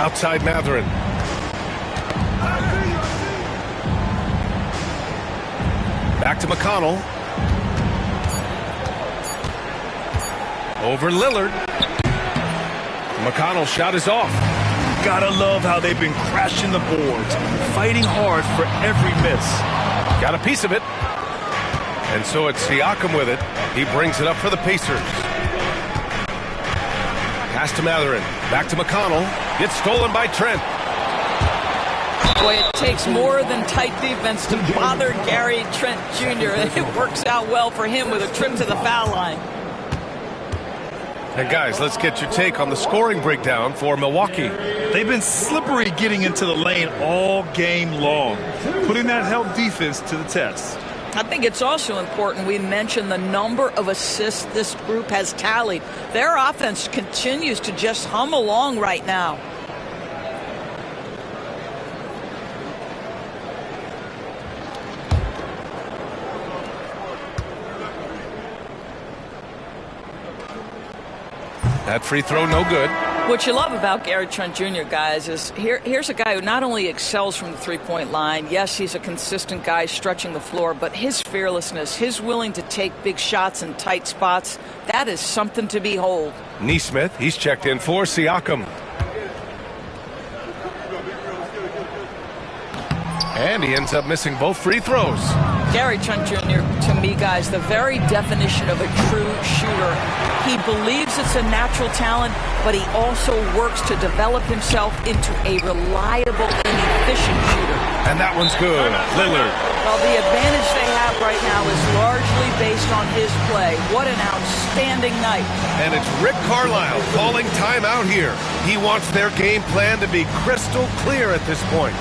Outside Mathurin. Back to McConnell. Over Lillard. McConnell's shot is off. Gotta love how they've been crashing the boards, fighting hard for every miss. Got a piece of it. And so it's Siakam with it. He brings it up for the Pacers. Pass to Mathurin. Back to McConnell. Gets stolen by Trent. Boy, it takes more than tight defense to bother Gary Trent Jr. It works out well for him with a trip to the foul line. And guys, let's get your take on the scoring breakdown for Milwaukee. They've been slippery getting into the lane all game long, putting that help defense to the test. I think it's also important we mention the number of assists this group has tallied. Their offense continues to just hum along right now. That free throw, no good. What you love about Gary Trent Jr., guys, is here's a guy who not only excels from the three-point line. Yes, he's a consistent guy stretching the floor, but his fearlessness, his willing to take big shots in tight spots, that is something to behold. Nesmith, he's checked in for Siakam. And he ends up missing both free throws. Gary Trent Jr., to me, guys, the very definition of a true shooter. He believes it's a natural talent, but he also works to develop himself into a reliable and efficient shooter. And that one's good. Lillard Well, the advantage they have right now is largely based on his play. What an outstanding night. And it's Rick Carlisle calling timeout here. He wants their game plan to be crystal clear at this point.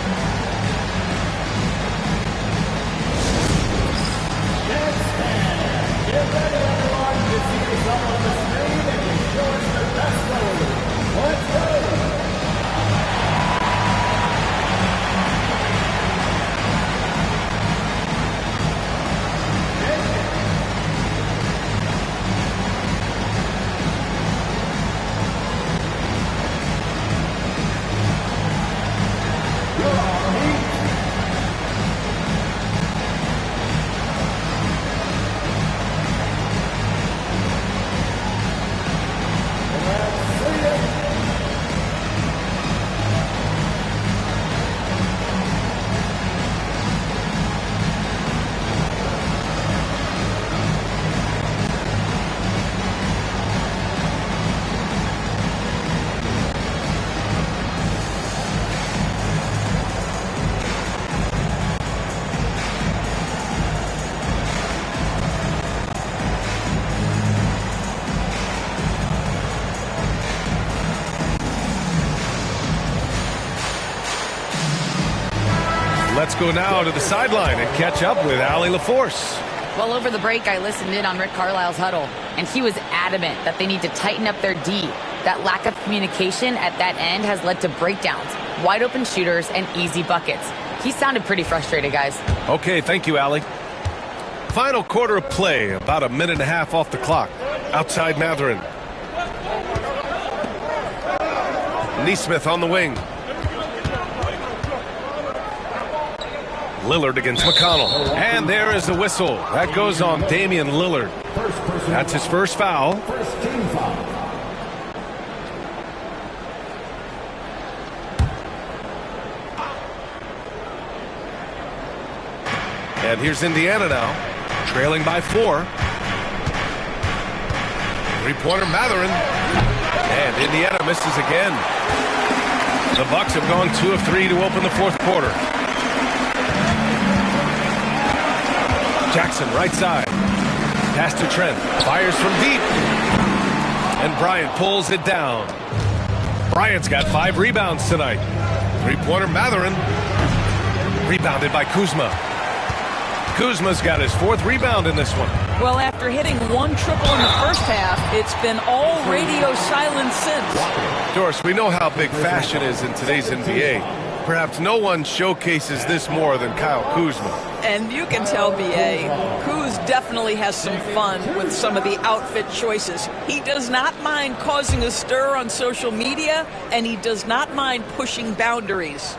Get ready, everyone, to see the result on the screen and to show us the best goal. Let's go! Let's go now to the sideline and catch up with Allie LaForce. Well, over the break, I listened in on Rick Carlisle's huddle, and he was adamant that they need to tighten up their D. That lack of communication at that end has led to breakdowns, wide open shooters, and easy buckets. He sounded pretty frustrated, guys. Okay, thank you, Allie. Final quarter of play, about a minute and a half off the clock. Outside Mathurin. Nesmith on the wing. Lillard against McConnell. And there is the whistle. That goes on Damian Lillard. That's his first foul. And here's Indiana now, trailing by 4. Three-pointer Mathurin. And Indiana misses again. The Bucks have gone 2 of 3 to open the fourth quarter. Jackson, right side. Pass to Trent. Fires from deep. And Bryant pulls it down. Bryant's got 5 rebounds tonight. Three-pointer Mathurin. Rebounded by Kuzma. Kuzma's got his 4th rebound in this one. Well, after hitting 1 triple in the first half, it's been all radio silence since. Doris, we know how big fashion is in today's NBA. Perhaps no one showcases this more than Kyle Kuzma. And you can tell, B.A., Kuz definitely has some fun with some of the outfit choices. He does not mind causing a stir on social media, and he does not mind pushing boundaries.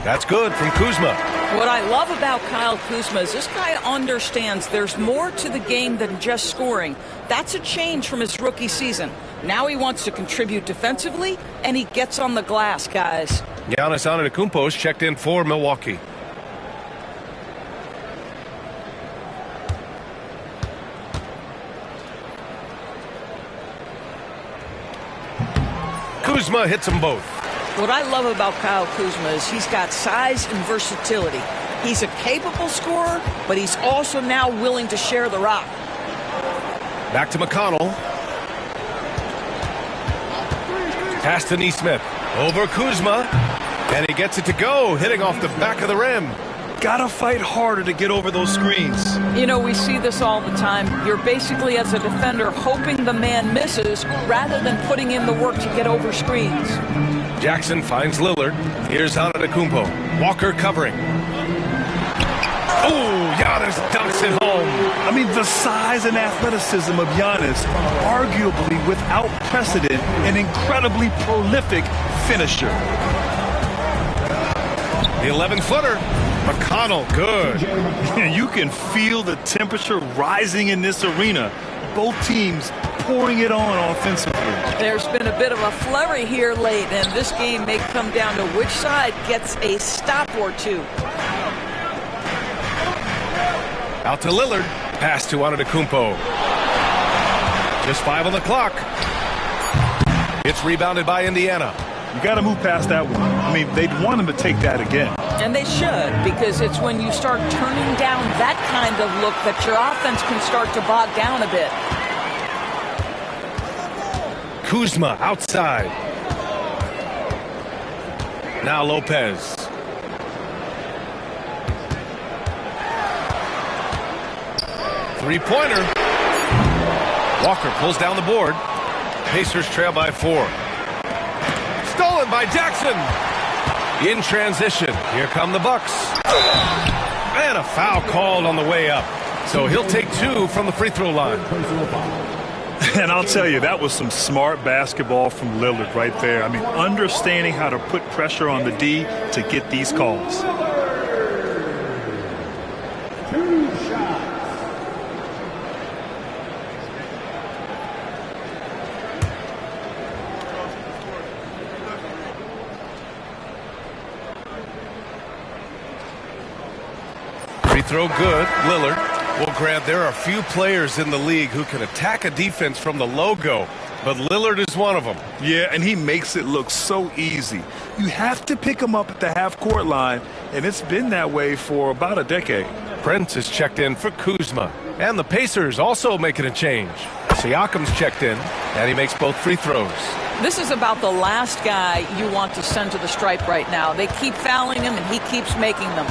That's good from Kuzma. What I love about Kyle Kuzma is this guy understands there's more to the game than just scoring. That's a change from his rookie season. Now he wants to contribute defensively, and he gets on the glass, guys. Giannis Antetokounmpo is checked in for Milwaukee. Kuzma hits them both. What I love about Kyle Kuzma is he's got size and versatility. He's a capable scorer, but he's also now willing to share the rock. Back to McConnell. Pass to Nesmith. Over Kuzma. And he gets it to go, hitting off the back of the rim. Gotta fight harder to get over those screens. You know, we see this all the time. You're basically, as a defender, hoping the man misses rather than putting in the work to get over screens. Jackson finds Lillard. Here's Antetokounmpo. Walker covering. Oh, Giannis dunks it home. I mean, the size and athleticism of Giannis, arguably without precedent, an incredibly prolific finisher. The 11-footer. McConnell, good. You can feel the temperature rising in this arena. Both teams pouring it on offensively. There's been a bit of a flurry here late, and this game may come down to which side gets a stop or two. Out to Lillard. Pass to Antetokounmpo. Just 5 on the clock. It's rebounded by Indiana. You got to move past that one. I mean, they'd want him to take that again. And they should, because it's when you start turning down that kind of look that your offense can start to bog down a bit. Kuzma outside. Now Lopez. Three-pointer. Walker pulls down the board. Pacers trail by 4. Stolen by Jackson. In transition. Here come the Bucks. And a foul called on the way up. So he'll take 2 from the free throw line. And I'll tell you, that was some smart basketball from Lillard right there. I mean, understanding how to put pressure on the D to get these calls. Free throw good. Lillard. Well, Grant, there are few players in the league who can attack a defense from the logo, but Lillard is one of them. Yeah, and he makes it look so easy. You have to pick him up at the half-court line, and it's been that way for about a decade. Prince is checked in for Kuzma, and the Pacers also making a change. Siakam's checked in, and he makes both free throws. This is about the last guy you want to send to the stripe right now. They keep fouling him, and he keeps making them.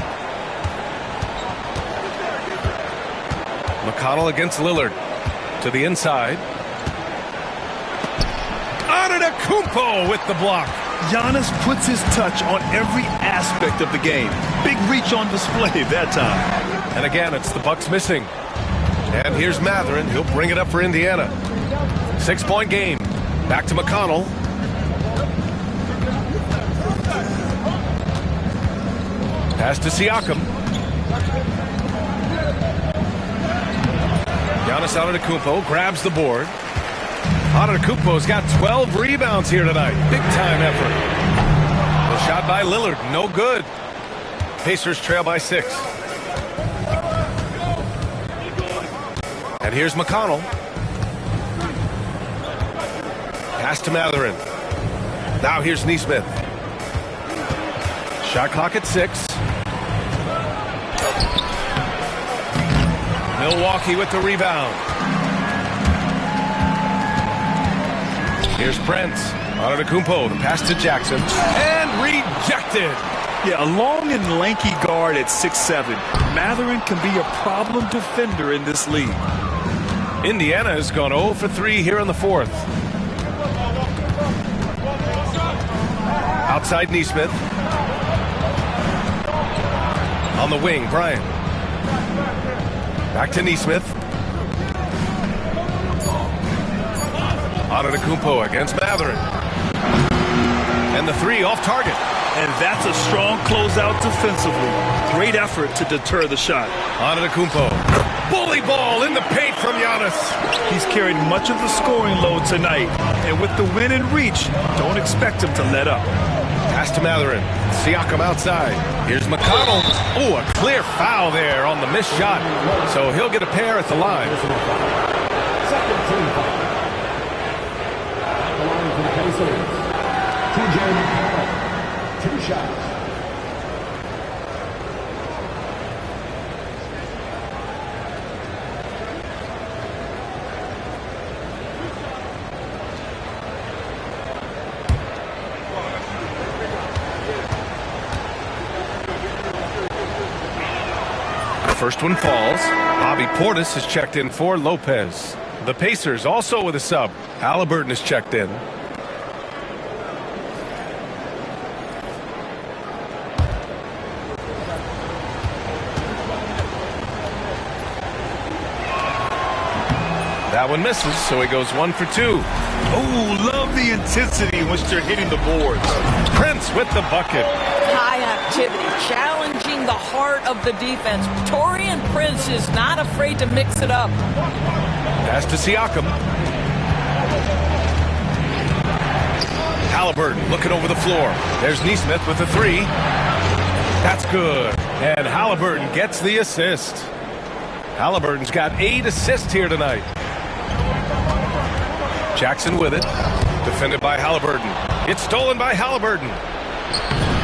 McConnell against Lillard. To the inside. Antetokounmpo with the block. Giannis puts his touch on every aspect of the game. Big reach on display that time. And again, it's the Bucks missing. And here's Mathurin. He'll bring it up for Indiana. 6-point game. Back to McConnell. Pass to Siakam. Giannis Antetokounmpo grabs the board. Antetokounmpo's got 12 rebounds here tonight. Big time effort. The shot by Lillard, no good. Pacers trail by 6. And here's McConnell. Pass to Mathurin. Now here's Nesmith. Shot clock at 6. Milwaukee with the rebound. Here's Prince. Antetokounmpo, the pass to Jackson. And rejected. Yeah, a long and lanky guard at 6'7". Mathurin can be a problem defender in this league. Indiana has gone 0 for 3 here in the 4th. Outside Nesmith. On the wing, Bryant. Back to Nesmith. Antetokounmpo against Mathurin. And the 3 off target. And that's a strong closeout defensively. Great effort to deter the shot. Antetokounmpo. Bully ball in the paint from Giannis. He's carried much of the scoring load tonight. And with the win and reach, don't expect him to let up. Pass to Mathurin. Siakam outside. Here's McConnell. Oh, a clear foul there on the missed shot. So he'll get a pair at the line. Second team foul. At the line for the Pacers, TJ McConnell. 2 shots. First one falls. Bobby Portis is checked in for Lopez. The Pacers also with a sub. Halliburton is checked in. That one misses, so he goes 1 for 2. Oh, love the intensity in which they're hitting the boards. Prince with the bucket. High activity, challenging the heart of the defense. Taurean Prince is not afraid to mix it up. Pass to Siakam. Halliburton looking over the floor. There's Nesmith with the 3. That's good. And Halliburton gets the assist. Halliburton's got 8 assists here tonight. Jackson with it. Defended by Halliburton. It's stolen by Halliburton.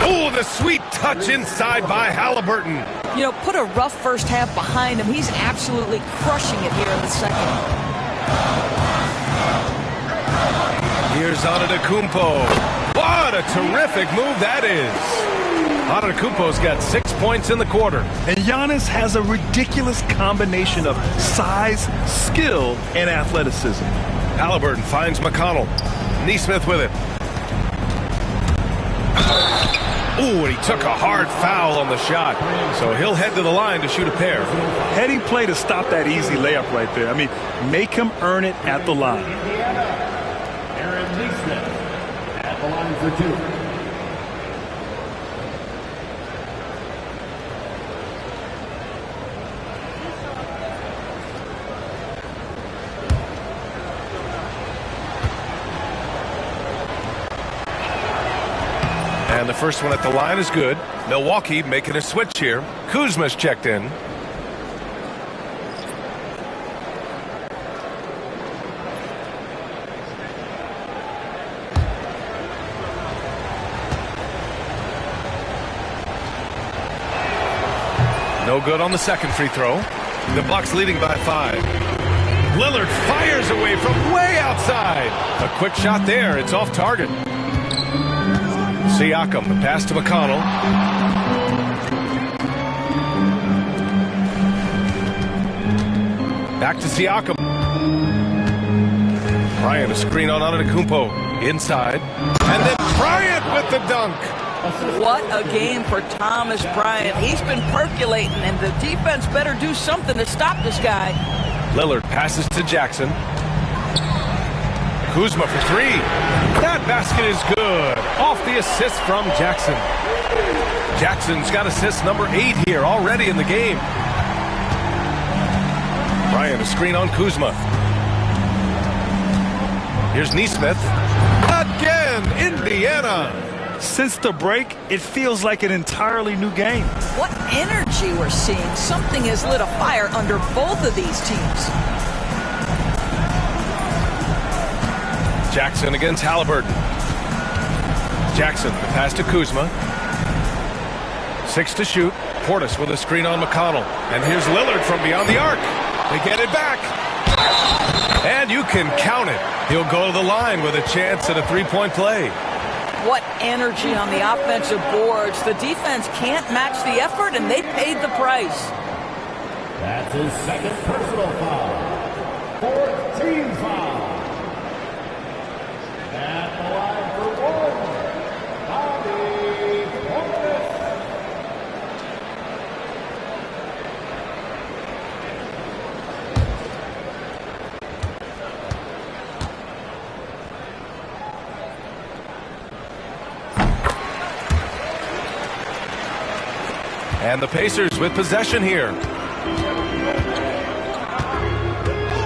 Oh, the sweet touch inside by Halliburton. You know, put a rough first half behind him. He's absolutely crushing it here in the second. Here's Antetokounmpo. What a terrific move that is. Antetokounmpo's got 6 points in the quarter. And Giannis has a ridiculous combination of size, skill, and athleticism. Halliburton finds McConnell. Nesmith with it. Ooh, and he took a hard foul on the shot. So he'll head to the line to shoot a pair. Heading play to stop that easy layup right there. I mean, make him earn it at the line. Aaron Nesmith at the line for two. And the first one at the line is good. Milwaukee making a switch here. Kuzma's checked in. No good on the second free throw. The Bucks leading by 5. Lillard fires away from way outside. A quick shot there. It's off target. Siakam, the pass to McConnell. Back to Siakam. Bryant, a screen on Antetokounmpo. Inside. And then Bryant with the dunk. What a game for Thomas Bryant. He's been percolating, and the defense better do something to stop this guy. Lillard passes to Jackson. Kuzma for 3. That basket is good. Off the assist from Jackson. Jackson's got assist number 8 here already in the game. Bryant, a screen on Kuzma. Here's Nesmith. Again, Indiana. Since the break, it feels like an entirely new game. What energy we're seeing. Something has lit a fire under both of these teams. Jackson against Halliburton. Jackson, the pass to Kuzma. 6 to shoot. Portis with a screen on McConnell. And here's Lillard from beyond the arc. They get it back. And you can count it. He'll go to the line with a chance at a three-point play. What energy on the offensive boards. The defense can't match the effort, and they paid the price. That's his second personal foul. 4th team foul. At the line for one, Bobby Portis. And the Pacers with possession here.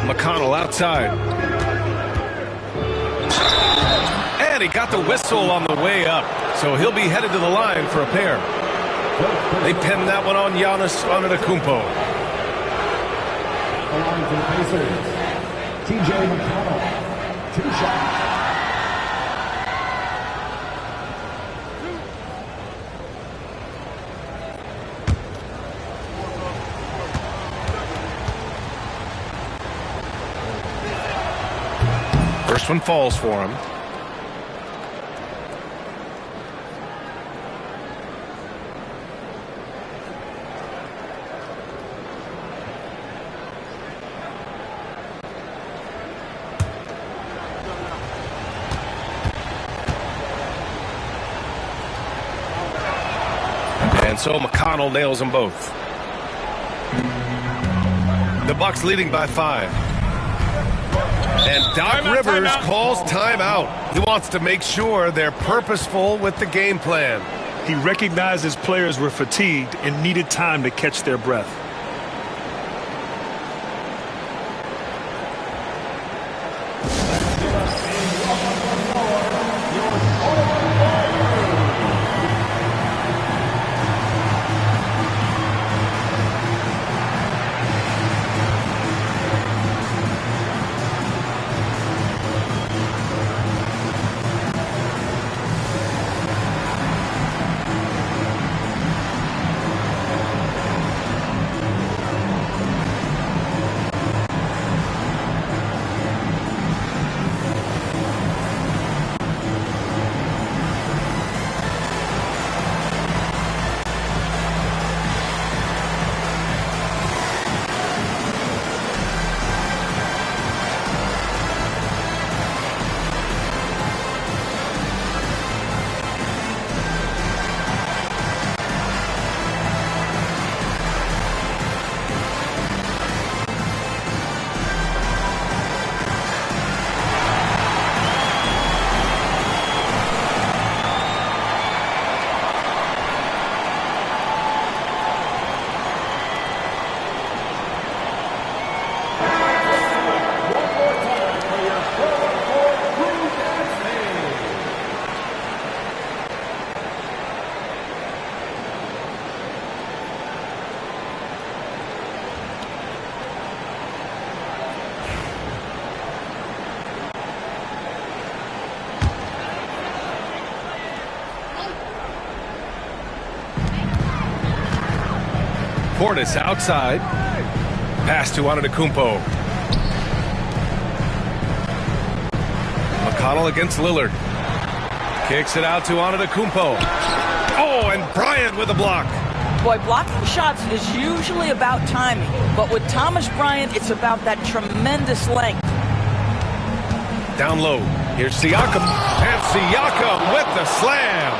McConnell outside. And he got the whistle on the way up. So he'll be headed to the line for a pair. They pinned that one on Giannis Antetokounmpo. The line for the Pacers. TJ McConnell. 2 shots. First one falls for him. And so McConnell nails them both. The Bucks leading by 5. And Doc Rivers calls timeout. He wants to make sure they're purposeful with the game plan. He recognized his players were fatigued and needed time to catch their breath. Portis outside. Pass to Antetokounmpo. McConnell against Lillard. Kicks it out to Antetokounmpo. Oh, and Bryant with a block. Boy, blocking shots is usually about timing, but with Thomas Bryant, it's about that tremendous length. Down low. Here's Siakam. And Siakam with the slam.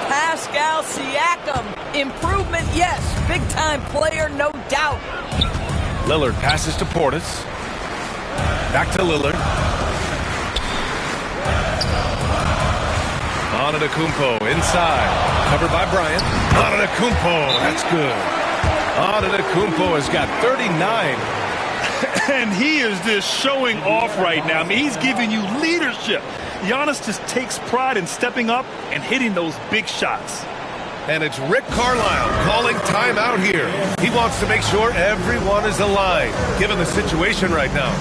Pascal Siakam. Improvement, yes. Big-time player, no doubt. Lillard passes to Portis. Back to Lillard. Antetokounmpo inside. Covered by Bryant. Antetokounmpo, that's good. Antetokounmpo has got 39. And he is just showing off right now. I mean, he's giving you leadership. Giannis just takes pride in stepping up and hitting those big shots. And it's Rick Carlisle calling timeout here. He wants to make sure everyone is aligned, given the situation right now.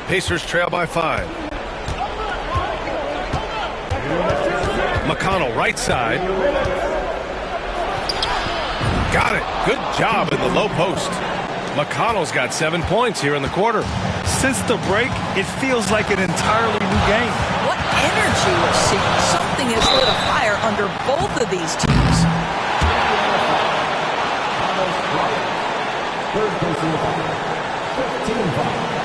Pacers trail by 5. McConnell right side. Got it. Good job in the low post. McConnell's got 7 points here in the quarter. Since the break, it feels like an entirely new game. What energy we're seeing. Something has lit a fire under both of these teams. Third place in the final. 15-5.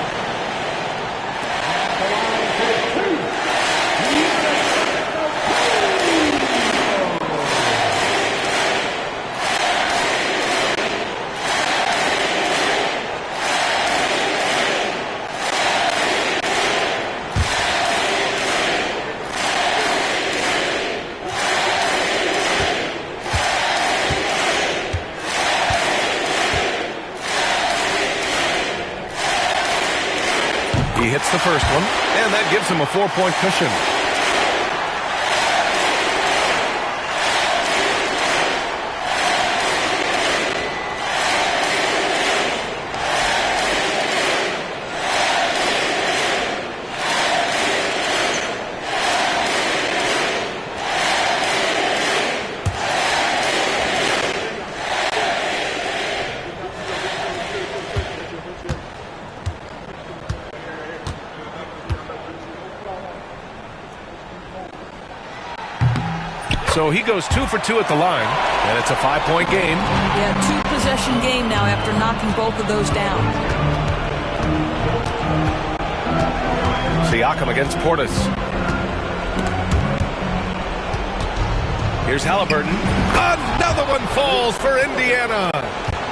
He hits the first one, and that gives him a 4-point cushion. So he goes 2 for 2 at the line, and it's a 5-point game. Yeah, 2-possession game now after knocking both of those down. Siakam against Portis. Here's Halliburton. Another one falls for Indiana.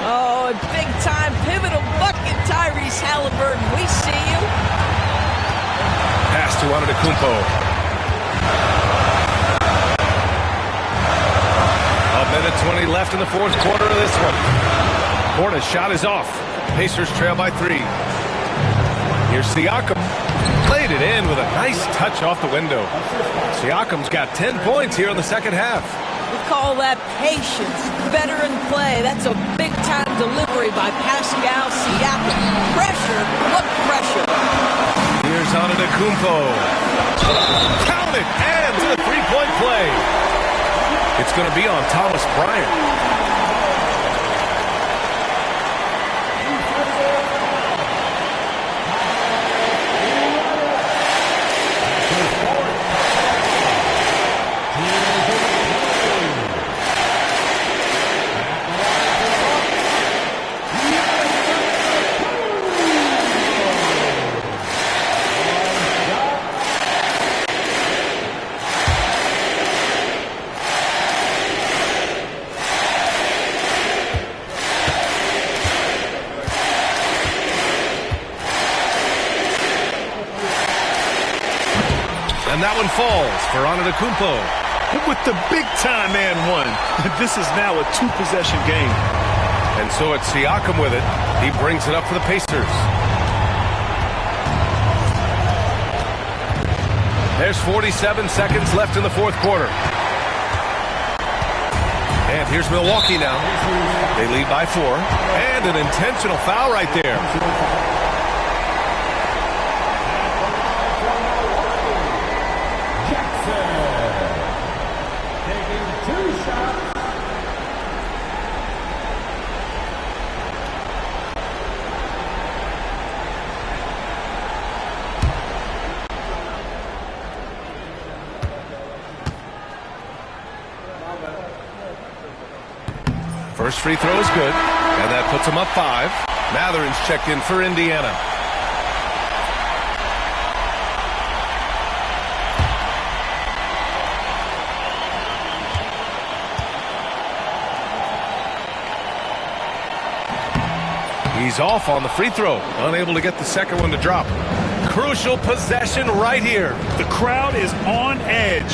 Oh, a big-time pivotal bucket, Tyrese Halliburton. We see you. Pass to Antetokounmpo. Minute 20 left in the fourth quarter of this one. Portis' shot is off. Pacers trail by 3. Here's Siakam. Played it in with a nice touch off the window. Siakam's got 10 points here in the second half. We call that patience. Veteran play. That's a big-time big-time delivery by Pascal Siakam. Pressure, what pressure? Here's Antetokounmpo. Count it, and to the three-point play. It's going to be on Thomas Bryant. And that one falls for Antetokounmpo. With the big-time and one. This is now a two-possession game. And so it's Siakam with it. He brings it up for the Pacers. There's 47 seconds left in the fourth quarter. And here's Milwaukee now. They lead by 4. And an intentional foul right there. First free throw is good, and that puts him up 5. Mathurin's checked in for Indiana. He's off on the free throw, unable to get the second one to drop. Crucial possession right here. The crowd is on edge.